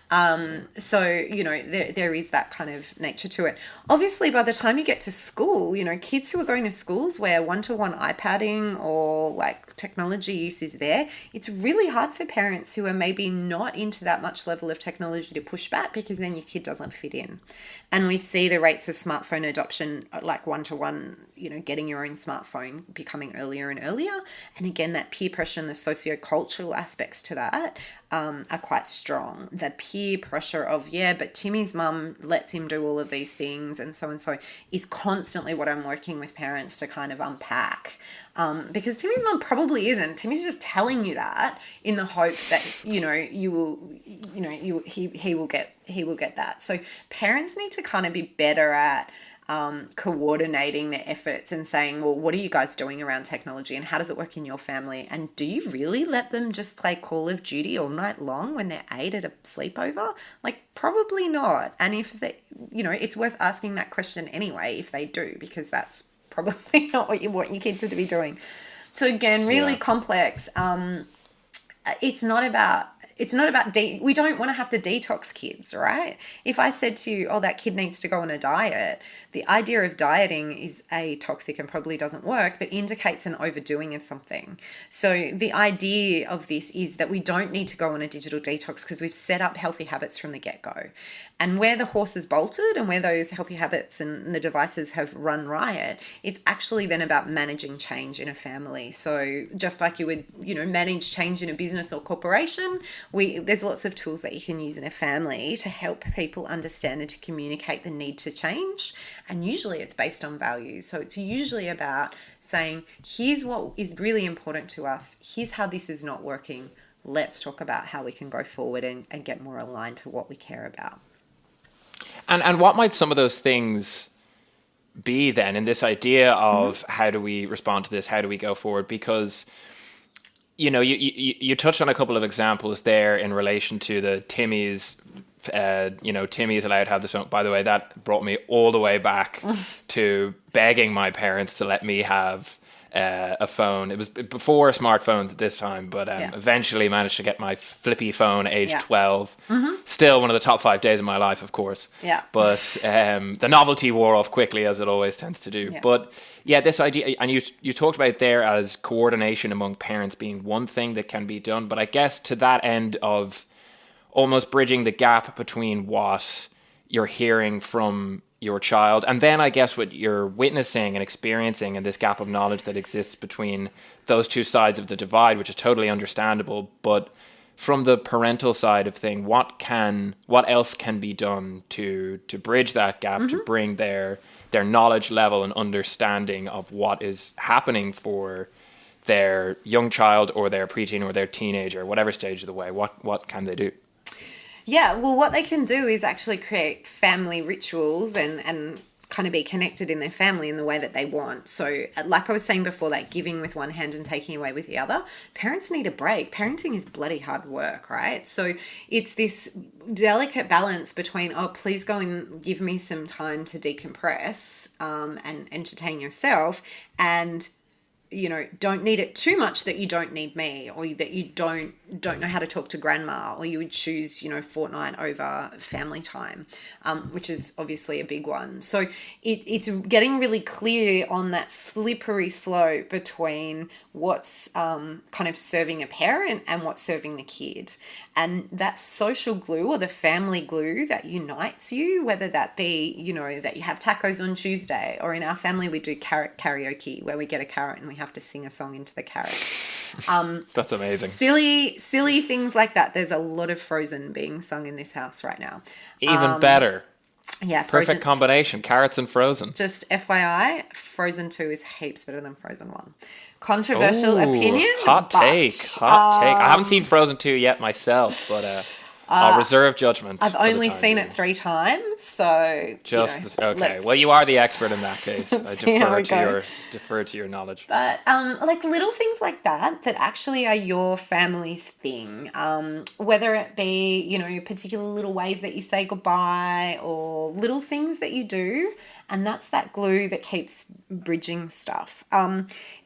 So, there is that kind of nature to it. Obviously, by the time you get to school, kids who are going to schools where one-to-one iPadding or like technology use is there, it's really hard for parents who are maybe not into that much level of technology to push back, because then your kid doesn't fit in. And we see the rates of smartphone adoption, like one-to-one, getting your own smartphone becoming earlier and earlier. And again, that peer pressure and the socio-cultural aspects to that are quite strong. The peer pressure of, but Timmy's mum lets him do all of these things and so is constantly what I'm working with parents to kind of unpack. Because Timmy's mum probably isn't. Timmy's just telling you that in the hope that, he will get that. So parents need to kind of be better at coordinating their efforts and saying, well, what are you guys doing around technology and how does it work in your family? And do you really let them just play Call of Duty all night long when they're 8 at a sleepover? Like, probably not. And if they, it's worth asking that question anyway if they do, because that's probably not what you want your kid to be doing. So again, really complex. It's not about we don't want to have to detox kids, right? If I said to you, oh, that kid needs to go on a diet, the idea of dieting is toxic and probably doesn't work, but indicates an overdoing of something. So the idea of this is that we don't need to go on a digital detox because we've set up healthy habits from the get-go. And where the horse is bolted and where those healthy habits and the devices have run riot, it's actually then about managing change in a family. So just like you would, manage change in a business or corporation, there's lots of tools that you can use in a family to help people understand and to communicate the need to change. And usually it's based on values. So it's usually about saying, here's what is really important to us. Here's how this is not working. Let's talk about how we can go forward and get more aligned to what we care about. And what might some of those things be then in this idea of how do we respond to this? How do we go forward? Because, you touched on a couple of examples there in relation to the Timmy's, Timmy's allowed to have this phone. By the way, that brought me all the way back to begging my parents to let me have a phone. It was before smartphones at this time, but eventually managed to get my flippy phone aged 12. Still one of the top 5 days of my life, of course. Yeah. But the novelty wore off quickly, as it always tends to do. Yeah. But this idea, and you talked about it there as coordination among parents being one thing that can be done. But I guess to that end of almost bridging the gap between what you're hearing from your child, and then I guess what you're witnessing and experiencing, and this gap of knowledge that exists between those two sides of the divide, which is totally understandable. But from the parental side of thing, what else can be done to bridge that gap, to bring their knowledge level and understanding of what is happening for their young child or their preteen or their teenager, whatever stage of the way? What can they do? Yeah, well, what they can do is actually create family rituals and kind of be connected in their family in the way that they want. So like I was saying before, like giving with one hand and taking away with the other, parents need a break. Parenting is bloody hard work, right? So it's this delicate balance between, oh, please go and give me some time to decompress and entertain yourself, and don't need it too much that you don't need me, or that you don't know how to talk to grandma, or you would choose, fortnight over family time, which is obviously a big one. So it's getting really clear on that slippery slope between what's kind of serving a parent and what's serving the kid. And that social glue or the family glue that unites you, whether that be, that you have tacos on Tuesday, or in our family we do carrot karaoke, where we get a carrot and we have to sing a song into the carrot. That's amazing. Silly things like that. There's a lot of Frozen being sung in this house right now. Even better. Yeah, Perfect combination, carrots and Frozen. Just FYI, Frozen 2 is heaps better than Frozen 1. Controversial opinion. Hot take. I haven't seen Frozen 2 yet myself, but I'll reserve judgment. I've only seen it 3 times, so okay. Well, you are the expert in that case. I defer to your knowledge. But like little things like that actually are your family's thing. Whether it be particular little ways that you say goodbye, or little things that you do, And that's that glue that keeps bridging stuff.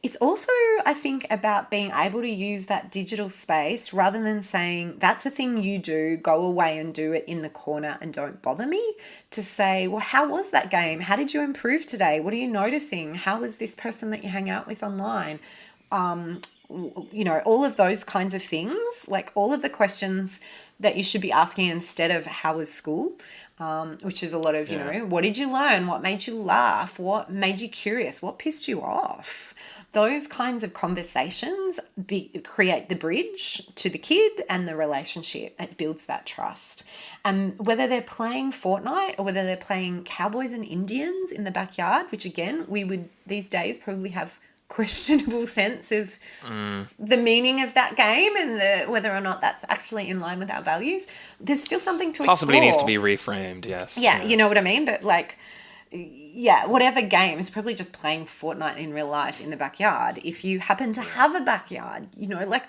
It's also, I think, about being able to use that digital space rather than saying, that's a thing you do, go away and do it in the corner and don't bother me, to say, well, how was that game? How did you improve today? What are you noticing? How was this person that you hang out with online? All of those kinds of things, like all of the questions that you should be asking instead of how was school, which is a lot of, what did you learn? What made you laugh? What made you curious? What pissed you off? Those kinds of conversations create the bridge to the kid and the relationship. It builds that trust. And whether they're playing Fortnite or whether they're playing Cowboys and Indians in the backyard, which again, we would these days probably have questionable sense of the meaning of that game and whether or not that's actually in line with our values. There's still something to possibly explore. Needs to be reframed. Yes. Yeah, you know what I mean. But whatever game is probably just playing Fortnite in real life in the backyard. If you happen to have a backyard,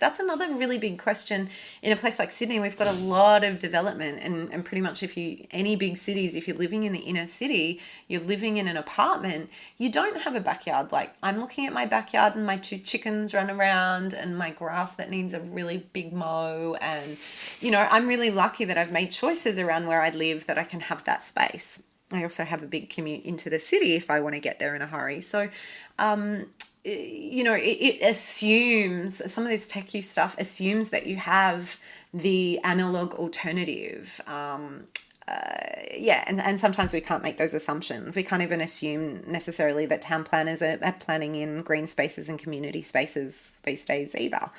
that's another really big question. In a place like Sydney, we've got a lot of development and pretty much any big cities, if you're living in the inner city, you're living in an apartment, you don't have a backyard. Like, I'm looking at my backyard and my 2 chickens run around and my grass that needs a really big mow. And, I'm really lucky that I've made choices around where I live that I can have that space. I also have a big commute into the city if I want to get there in a hurry. So, it assumes, some of this techie stuff assumes that you have the analog alternative. And sometimes we can't make those assumptions. We can't even assume necessarily that town planners are planning in green spaces and community spaces these days either.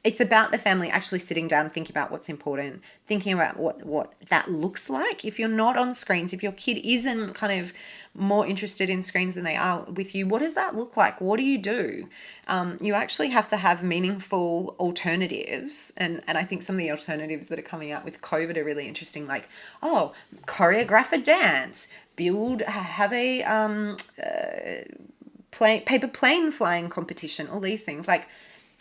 It's about the family actually sitting down and thinking about what's important, thinking about what that looks like. If you're not on screens, if your kid isn't kind of more interested in screens than they are with you, what does that look like? What do you do? You actually have to have meaningful alternatives. And I think some of the alternatives that are coming out with COVID are really interesting, like, choreograph a dance, have a paper plane flying competition, all these things. Like,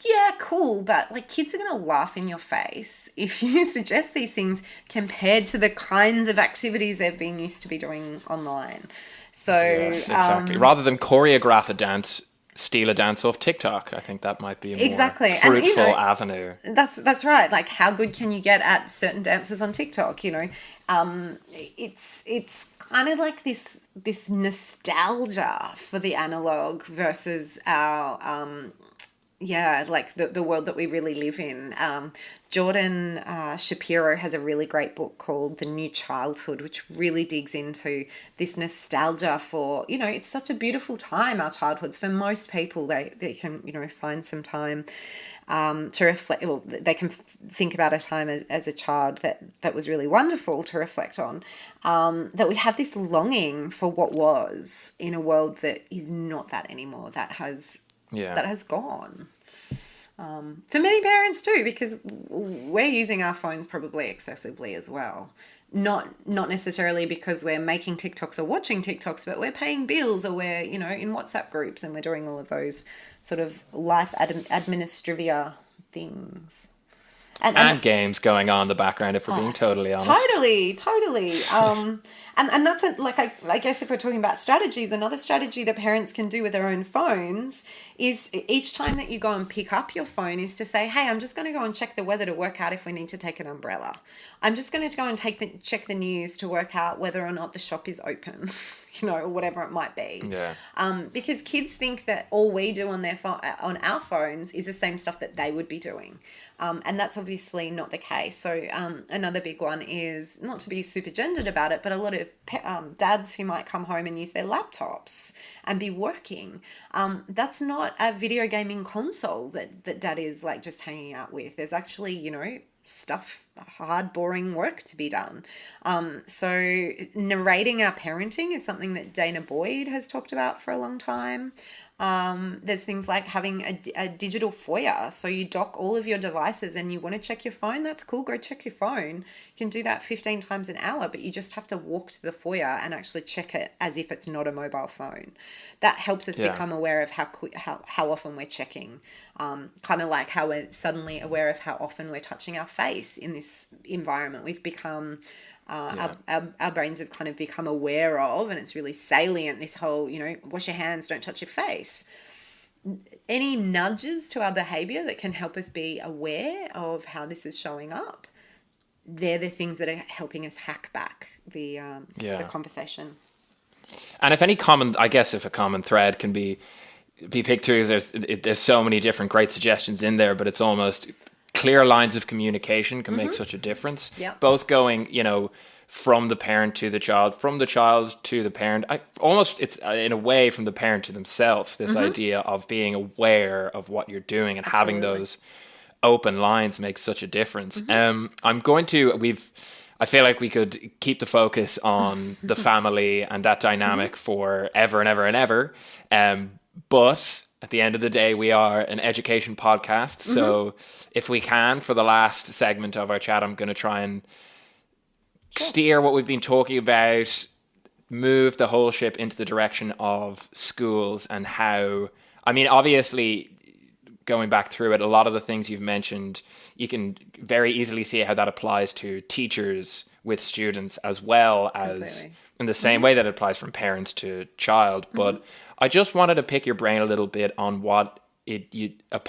yeah, cool, but like kids are going to laugh in your face if you suggest these things compared to the kinds of activities they've been used to be doing online. So yes, exactly. Rather than choreograph a dance, steal a dance off TikTok. I think that might be a more fruitful avenue. That's right. Like, how good can you get at certain dances on TikTok? It's kind of like this nostalgia for the analog versus our the world that we really live in. Jordan Shapiro has a really great book called The New Childhood, which really digs into this nostalgia for, it's such a beautiful time, our childhoods. For most people, they can, find some time to reflect. Well, they can think about a time as a child that was really wonderful to reflect on. That we have this longing for what was in a world that is not that anymore, that has gone. For many parents too, because we're using our phones probably excessively as well. Not necessarily because we're making TikToks or watching TikToks, but we're paying bills or we're, in WhatsApp groups and we're doing all of those sort of life administrivia things. And games going on in the background, if we're being totally honest. Totally. And that's I guess if we're talking about strategies, another strategy that parents can do with their own phones is each time that you go and pick up your phone is to say, hey, I'm just going to go and check the weather to work out if we need to take an umbrella. I'm just going to go and check the news to work out whether or not the shop is open, or whatever it might be. Yeah. Because kids think that all we do on on our phones is the same stuff that they would be doing. And that's obviously not the case. So another big one is, not to be super gendered about it, but a lot of dads who might come home and use their laptops and be working. That's not a video gaming console that dad is like just hanging out with. There's actually, stuff, hard, boring work to be done. So narrating our parenting is something that Dana Boyd has talked about for a long time. There's things like having a digital foyer. So you dock all of your devices and you want to check your phone. That's cool. Go check your phone. You can do that 15 times an hour, but you just have to walk to the foyer and actually check it as if it's not a mobile phone. That helps us become aware of how often we're checking. Kind of like how we're suddenly aware of how often we're touching our face in this environment. We've become Our brains have kind of become aware of, and it's really salient, this whole, wash your hands, don't touch your face. Any nudges to our behavior that can help us be aware of how this is showing up, they're the things that are helping us hack back the conversation. And if a common thread can be picked through, there's so many different great suggestions in there, but it's almost clear lines of communication can make such a difference. Yeah. Both going, from the parent to the child, from the child to the parent. It's in a way from the parent to themselves, this idea of being aware of what you're doing and having those open lines makes such a difference. I feel like we could keep the focus on the family and that dynamic for ever and ever and ever. But at the end of the day, we are an education podcast. So if we can, for the last segment of our chat, I'm going to try and steer what we've been talking about, move the whole ship into the direction of schools and how, obviously, going back through it, a lot of the things you've mentioned, you can very easily see how that applies to teachers with students as well as in the same way that it applies from parents to child. But I just wanted to pick your brain a little bit on what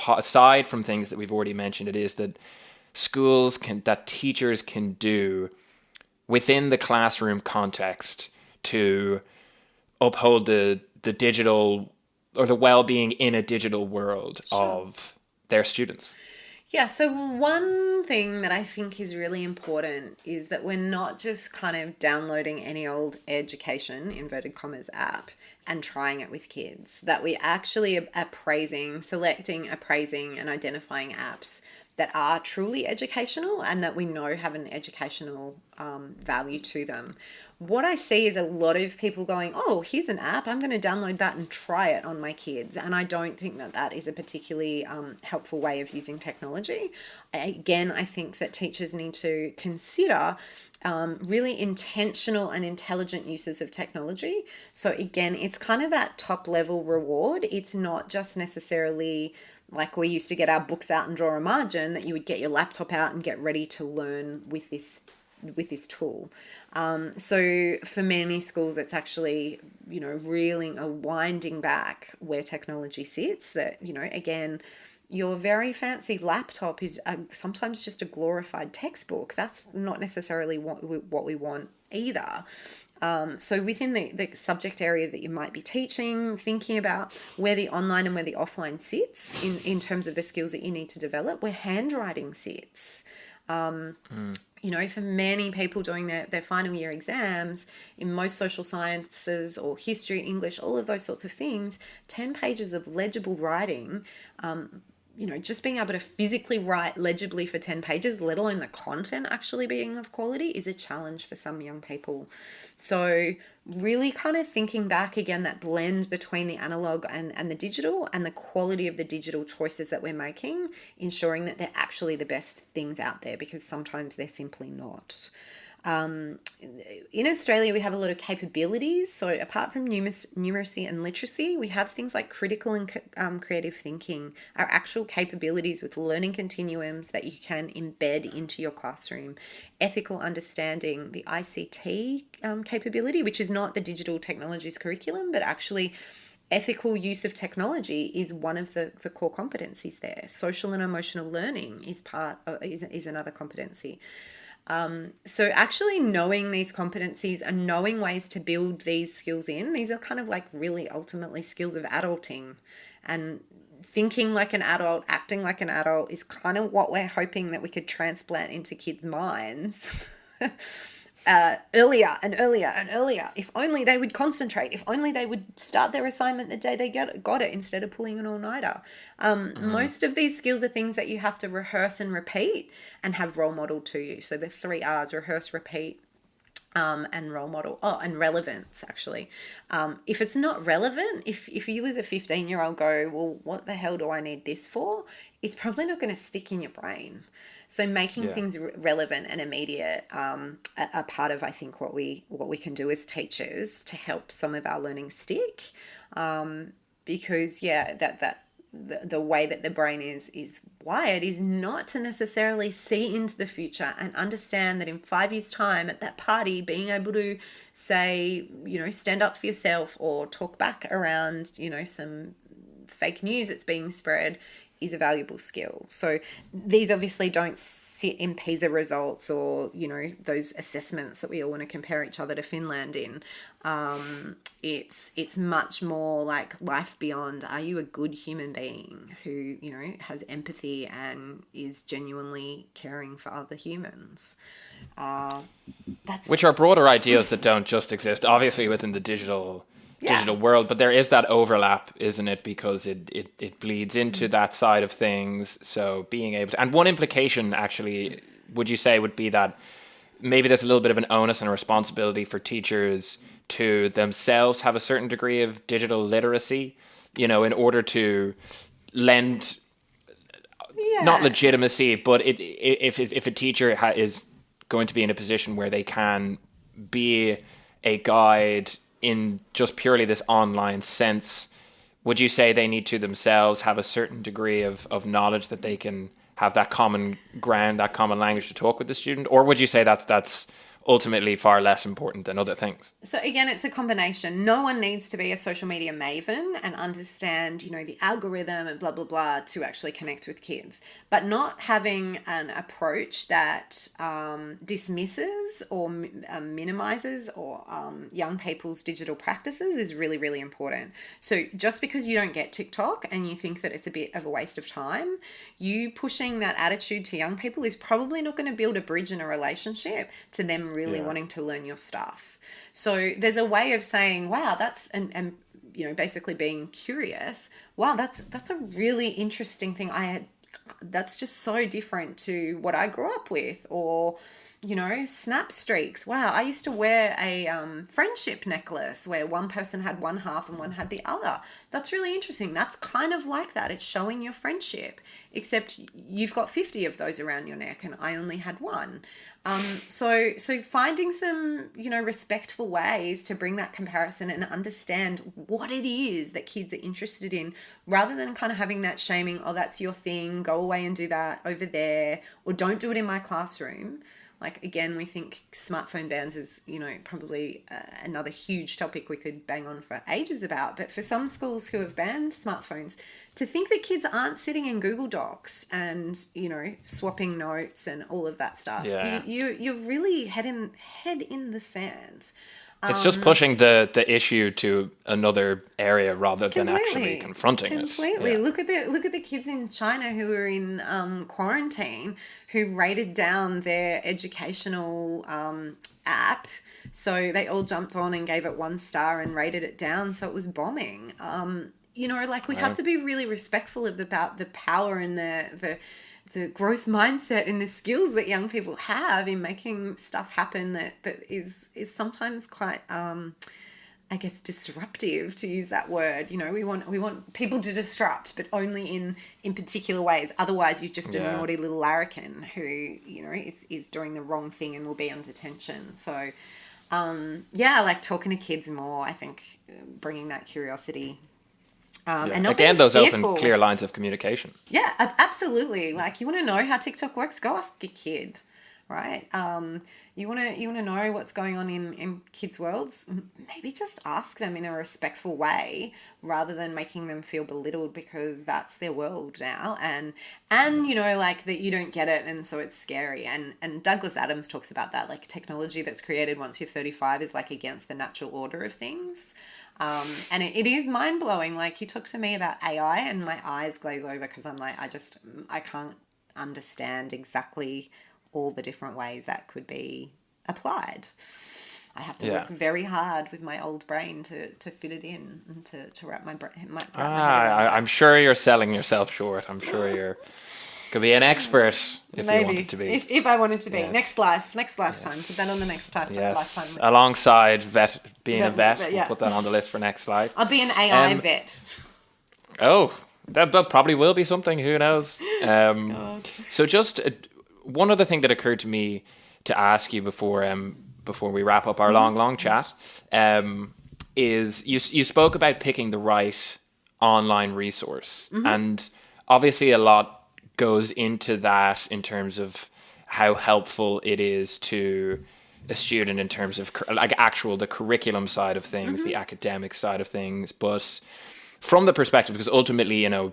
aside from things that we've already mentioned, it is that teachers can do within the classroom context to uphold the digital or the well-being in a digital world of their students. Yeah, so one thing that I think is really important is that we're not just kind of downloading any old education, inverted commas, app and trying it with kids, that we actually are selecting, appraising and identifying apps that are truly educational and that we know have an educational value to them. What I see is a lot of people going, oh, here's an app, I'm going to download that and try it on my kids. And I don't think that is a particularly helpful way of using technology. Again, I think that teachers need to consider really intentional and intelligent uses of technology. So again, it's kind of that top level reward. It's not just necessarily like we used to get our books out and draw a margin, that you would get your laptop out and get ready to learn with this tool. So for many schools, it's actually, reeling or winding back where technology sits, that, again, your very fancy laptop is sometimes just a glorified textbook. That's not necessarily what we want either. So within the subject area that you might be teaching, thinking about where the online and where the offline sits in terms of the skills that you need to develop, where handwriting sits. For many people doing their final year exams in most social sciences or history, English, all of those sorts of things, 10 pages of legible writing, just being able to physically write legibly for 10 pages, let alone the content actually being of quality, is a challenge for some young people. So really kind of thinking back again, that blend between the analog and the digital, and the quality of the digital choices that we're making, ensuring that they're actually the best things out there, because sometimes they're simply not. In Australia, we have a lot of capabilities. So apart from numeracy and literacy, we have things like critical and creative thinking, our actual capabilities with learning continuums that you can embed into your classroom, ethical understanding, the ICT capability, which is not the digital technologies curriculum, but actually ethical use of technology is one of the core competencies there. Social and emotional learning is another competency. So actually knowing these competencies and knowing ways to build these skills these are kind of like really ultimately skills of adulting, and thinking like an adult, acting like an adult is kind of what we're hoping that we could transplant into kids' minds earlier and earlier and earlier. If only they would concentrate, if only they would start their assignment the day they got it instead of pulling an all-nighter. Most of these skills are things that you have to rehearse and repeat and have role model to you. So the 3 R's: rehearse, repeat, and role model. And relevance, actually. If it's not relevant, if you as a 15-year-old go, well, what the hell do I need this for? It's probably not going to stick in your brain. So making things relevant and immediate are part of, I think, what we can do as teachers to help some of our learning stick. Because that the way that the brain is wired is not to necessarily see into the future and understand that in 5 years' time at that party, being able to say, stand up for yourself or talk back around, some fake news that's being spread is a valuable skill. So these obviously don't sit in PISA results or, those assessments that we all want to compare each other to Finland in. It's much more like life beyond. Are you a good human being who, has empathy and is genuinely caring for other humans? Which are broader ideas that don't just exist, obviously, within the digital world, but there is that overlap, isn't it? Because it bleeds into that side of things. So being able to, and one implication actually, would you say, would be that maybe there's a little bit of an onus and a responsibility for teachers to themselves have a certain degree of digital literacy, in order to lend not legitimacy, but if a teacher is going to be in a position where they can be a guide in just purely this online sense, would you say they need to themselves have a certain degree of knowledge that they can have that common ground, that common language to talk with the student? Or would you say that's ultimately far less important than other things? So again, it's a combination. No one needs to be a social media maven and understand, the algorithm and blah, blah, blah to actually connect with kids. But not having an approach that dismisses or minimizes or young people's digital practices is really, really important. So just because you don't get TikTok and you think that it's a bit of a waste of time, you pushing that attitude to young people is probably not going to build a bridge in a relationship to them really wanting to learn your stuff. So there's a way of saying, wow, that's, and basically being curious. Wow, that's a really interesting thing. That's just so different to what I grew up with. Or, snap streaks. Wow, I used to wear a friendship necklace where one person had one half and one had the other. That's really interesting. That's kind of like that. It's showing your friendship, except you've got 50 of those around your neck and I only had one. So finding some, respectful ways to bring that comparison and understand what it is that kids are interested in, rather than kind of having that shaming, oh, that's your thing, go away and do that over there, or don't do it in my classroom. Like, again, we think smartphone bans is, probably another huge topic we could bang on for ages about. But for some schools who have banned smartphones, to think that kids aren't sitting in Google Docs and, swapping notes and all of that stuff, you're really head in the sand. It's just pushing the issue to another area rather than actually confronting it. Completely. Yeah. Look at the kids in China who are in quarantine, who rated down their educational app. So they all jumped on and gave it 1 star and rated it down. So it was bombing. We have to be really respectful about the power and the growth mindset and the skills that young people have in making stuff happen that is sometimes quite, disruptive, to use that word. We want people to disrupt, but only in particular ways. Otherwise, you're just a naughty little larrikin who, is doing the wrong thing and will be on detention. So, I like talking to kids more. I think bringing that curiosity. And not again, those fearful. Open, clear lines of communication. Yeah, absolutely. Like, you want to know how TikTok works? Go ask your kid, right? You want to know what's going on in kids' worlds? Maybe just ask them in a respectful way, rather than making them feel belittled because that's their world now, and that you don't get it, and so it's scary. And Douglas Adams talks about that, like, technology that's created once you're 35 is like against the natural order of things. And it is mind-blowing. Like, you talk to me about AI and my eyes glaze over because I'm like, I can't understand exactly all the different ways that could be applied. I have to work very hard with my old brain to fit it in and to wrap my brain. I'm sure you're selling yourself short. I'm sure you're could be an expert if you wanted to be. If I wanted to be. Yes. Next lifetime. Put that on the next lifetime. Yes. Alongside being a vet. We'll put that on the list for next life. I'll be an AI vet. Oh, that probably will be something. Who knows? So just one other thing that occurred to me to ask you before we wrap up our long chat is you spoke about picking the right online resource. And obviously a lot goes into that in terms of how helpful it is to a student in terms of like the curriculum side of things, the academic side of things. But from the perspective, because ultimately, you know,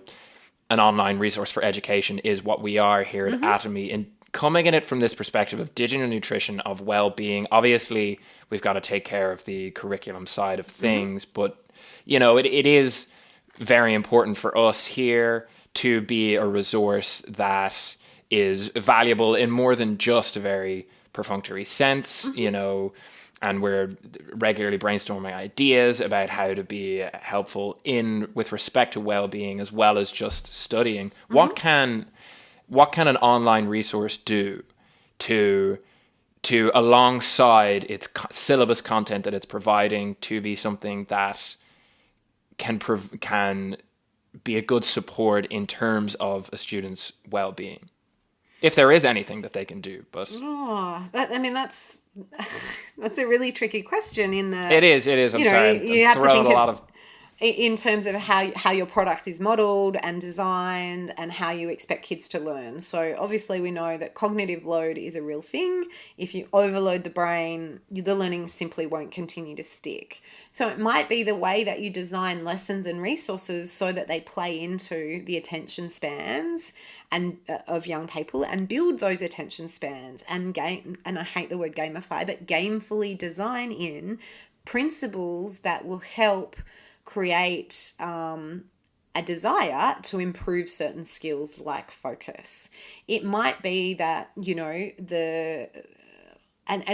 an online resource for education is what we are here at Atomi. And coming in it from this perspective of digital nutrition, of well-being, obviously we've got to take care of the curriculum side of things, but you know, it is very important for us here to be a resource that is valuable in more than just a very perfunctory sense, you know, and we're regularly brainstorming ideas about how to be helpful in with respect to well-being as well as just studying. What can an online resource do to alongside its syllabus content that it's providing to be something that can be a good support in terms of a student's well-being, if there is anything that they can do? But that's that's a really tricky question. In that it is. I'm sorry. You have to think a lot of in terms of how your product is modeled and designed and how you expect kids to learn. So obviously we know that cognitive load is a real thing. If you overload the brain, the learning simply won't continue to stick. So it might be the way that you design lessons and resources so that they play into the attention spans and of young people and build those attention spans and and I hate the word gamify, but gamefully design in principles that will help create a desire to improve certain skills like focus. It might be that, you know, and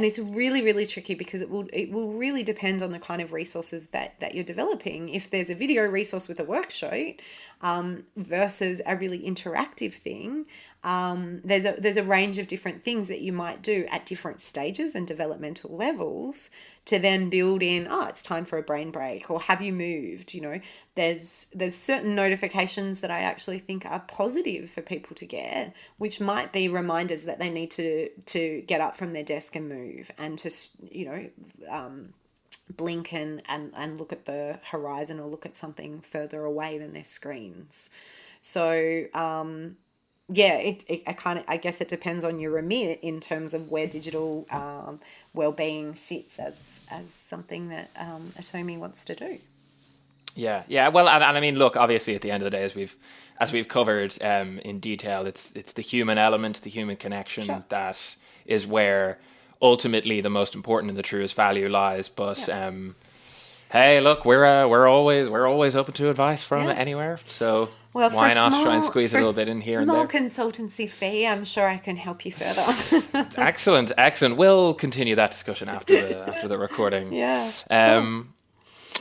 it's really, really tricky because it will really depend on the kind of resources that you're developing. If there's a video resource with a worksheet versus a really interactive thing, there's a range of different things that you might do at different stages and developmental levels to then build in, it's time for a brain break, or have you moved? You know, there's certain notifications that I actually think are positive for people to get, which might be reminders that they need to get up from their desk and move, and to, you know, blink and look at the horizon or look at something further away than their screens. So I guess it depends on your remit in terms of where digital well-being sits as something that Atomi wants to do. Yeah. Well, and I mean, look, obviously, at the end of the day, as we've covered in detail, it's the human element, the human connection that is where ultimately the most important and the truest value lies. But hey, look, we're always open to advice from anywhere. So why not try and squeeze a little bit in here and there? Small consultancy fee, I'm sure I can help you further. Excellent. We'll continue that discussion after the recording. Yeah.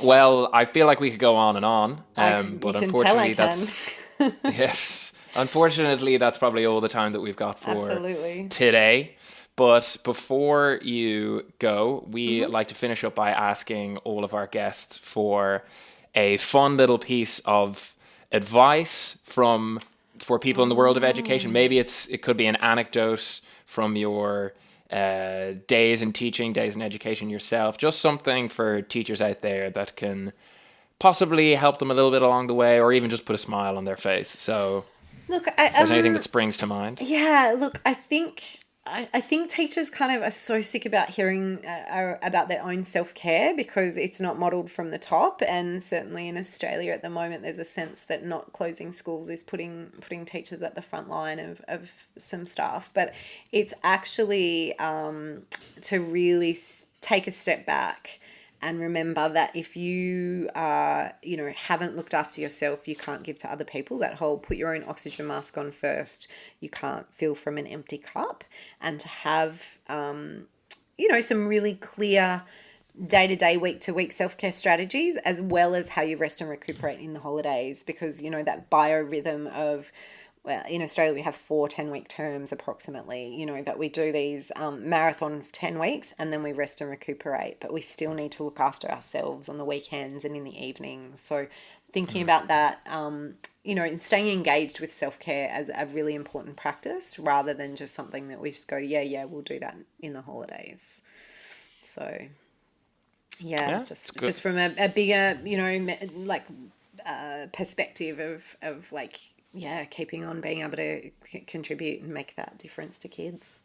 Well, I feel like we could go on and on, but unfortunately unfortunately that's probably all the time that we've got for today. But before you go, we like to finish up by asking all of our guests for a fun little piece of advice for people in the world of education. Maybe it could be an anecdote from your days in teaching, days in education yourself. Just something for teachers out there that can possibly help them a little bit along the way, or even just put a smile on their face. So, look, if there's anything that springs to mind. Yeah, look, I think teachers kind of are so sick about hearing about their own self-care because it's not modelled from the top, and certainly in Australia at the moment there's a sense that not closing schools is putting teachers at the front line of some stuff. But it's actually to really take a step back and remember that if you haven't looked after yourself, you can't give to other people. That whole put your own oxygen mask on first. You can't fill from an empty cup. And to have, some really clear day-to-day, week-to-week self-care strategies, as well as how you rest and recuperate in the holidays. Because, that biorhythm of, well, in Australia, we have 4 10-week terms approximately, that we do these marathon of 10 weeks and then we rest and recuperate. But we still need to look after ourselves on the weekends and in the evenings. So thinking about that, and staying engaged with self-care as a really important practice rather than just something that we just go, we'll do that in the holidays. So, just from a bigger, perspective of like, yeah, keeping on, being able to contribute and make that difference to kids.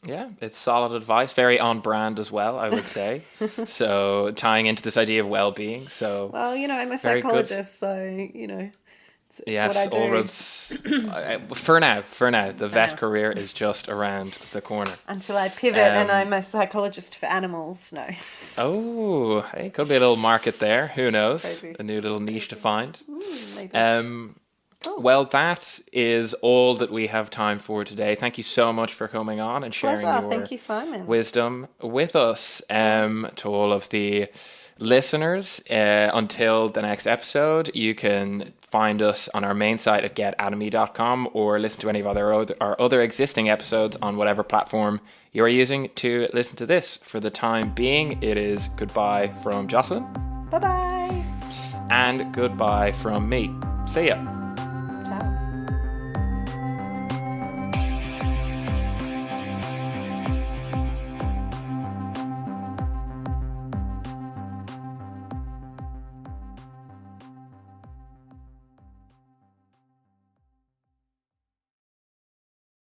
Yeah, it's solid advice, very on brand as well, I would say. So tying into this idea of well-being. So Well, you know, I'm a very good. psychologist, so, you know, it's Yes, what I do. all roads. For now, the vet career is just around the corner. Until I pivot and I'm a psychologist for animals. No. Oh, hey, could be a little market there. Who knows? Crazy. A new little niche to find. Maybe. Cool. Well, that is all that we have time for today. Thank you so much for coming on and sharing Pleasure. your Thank you, Simon. wisdom with us. To all of the listeners, until the next episode, you can find us on our main site at getatomy.com or listen to any of our other existing episodes on whatever platform you are using to listen to this. For the time being, it is goodbye from Jocelyn. Bye-bye. And goodbye from me. See ya.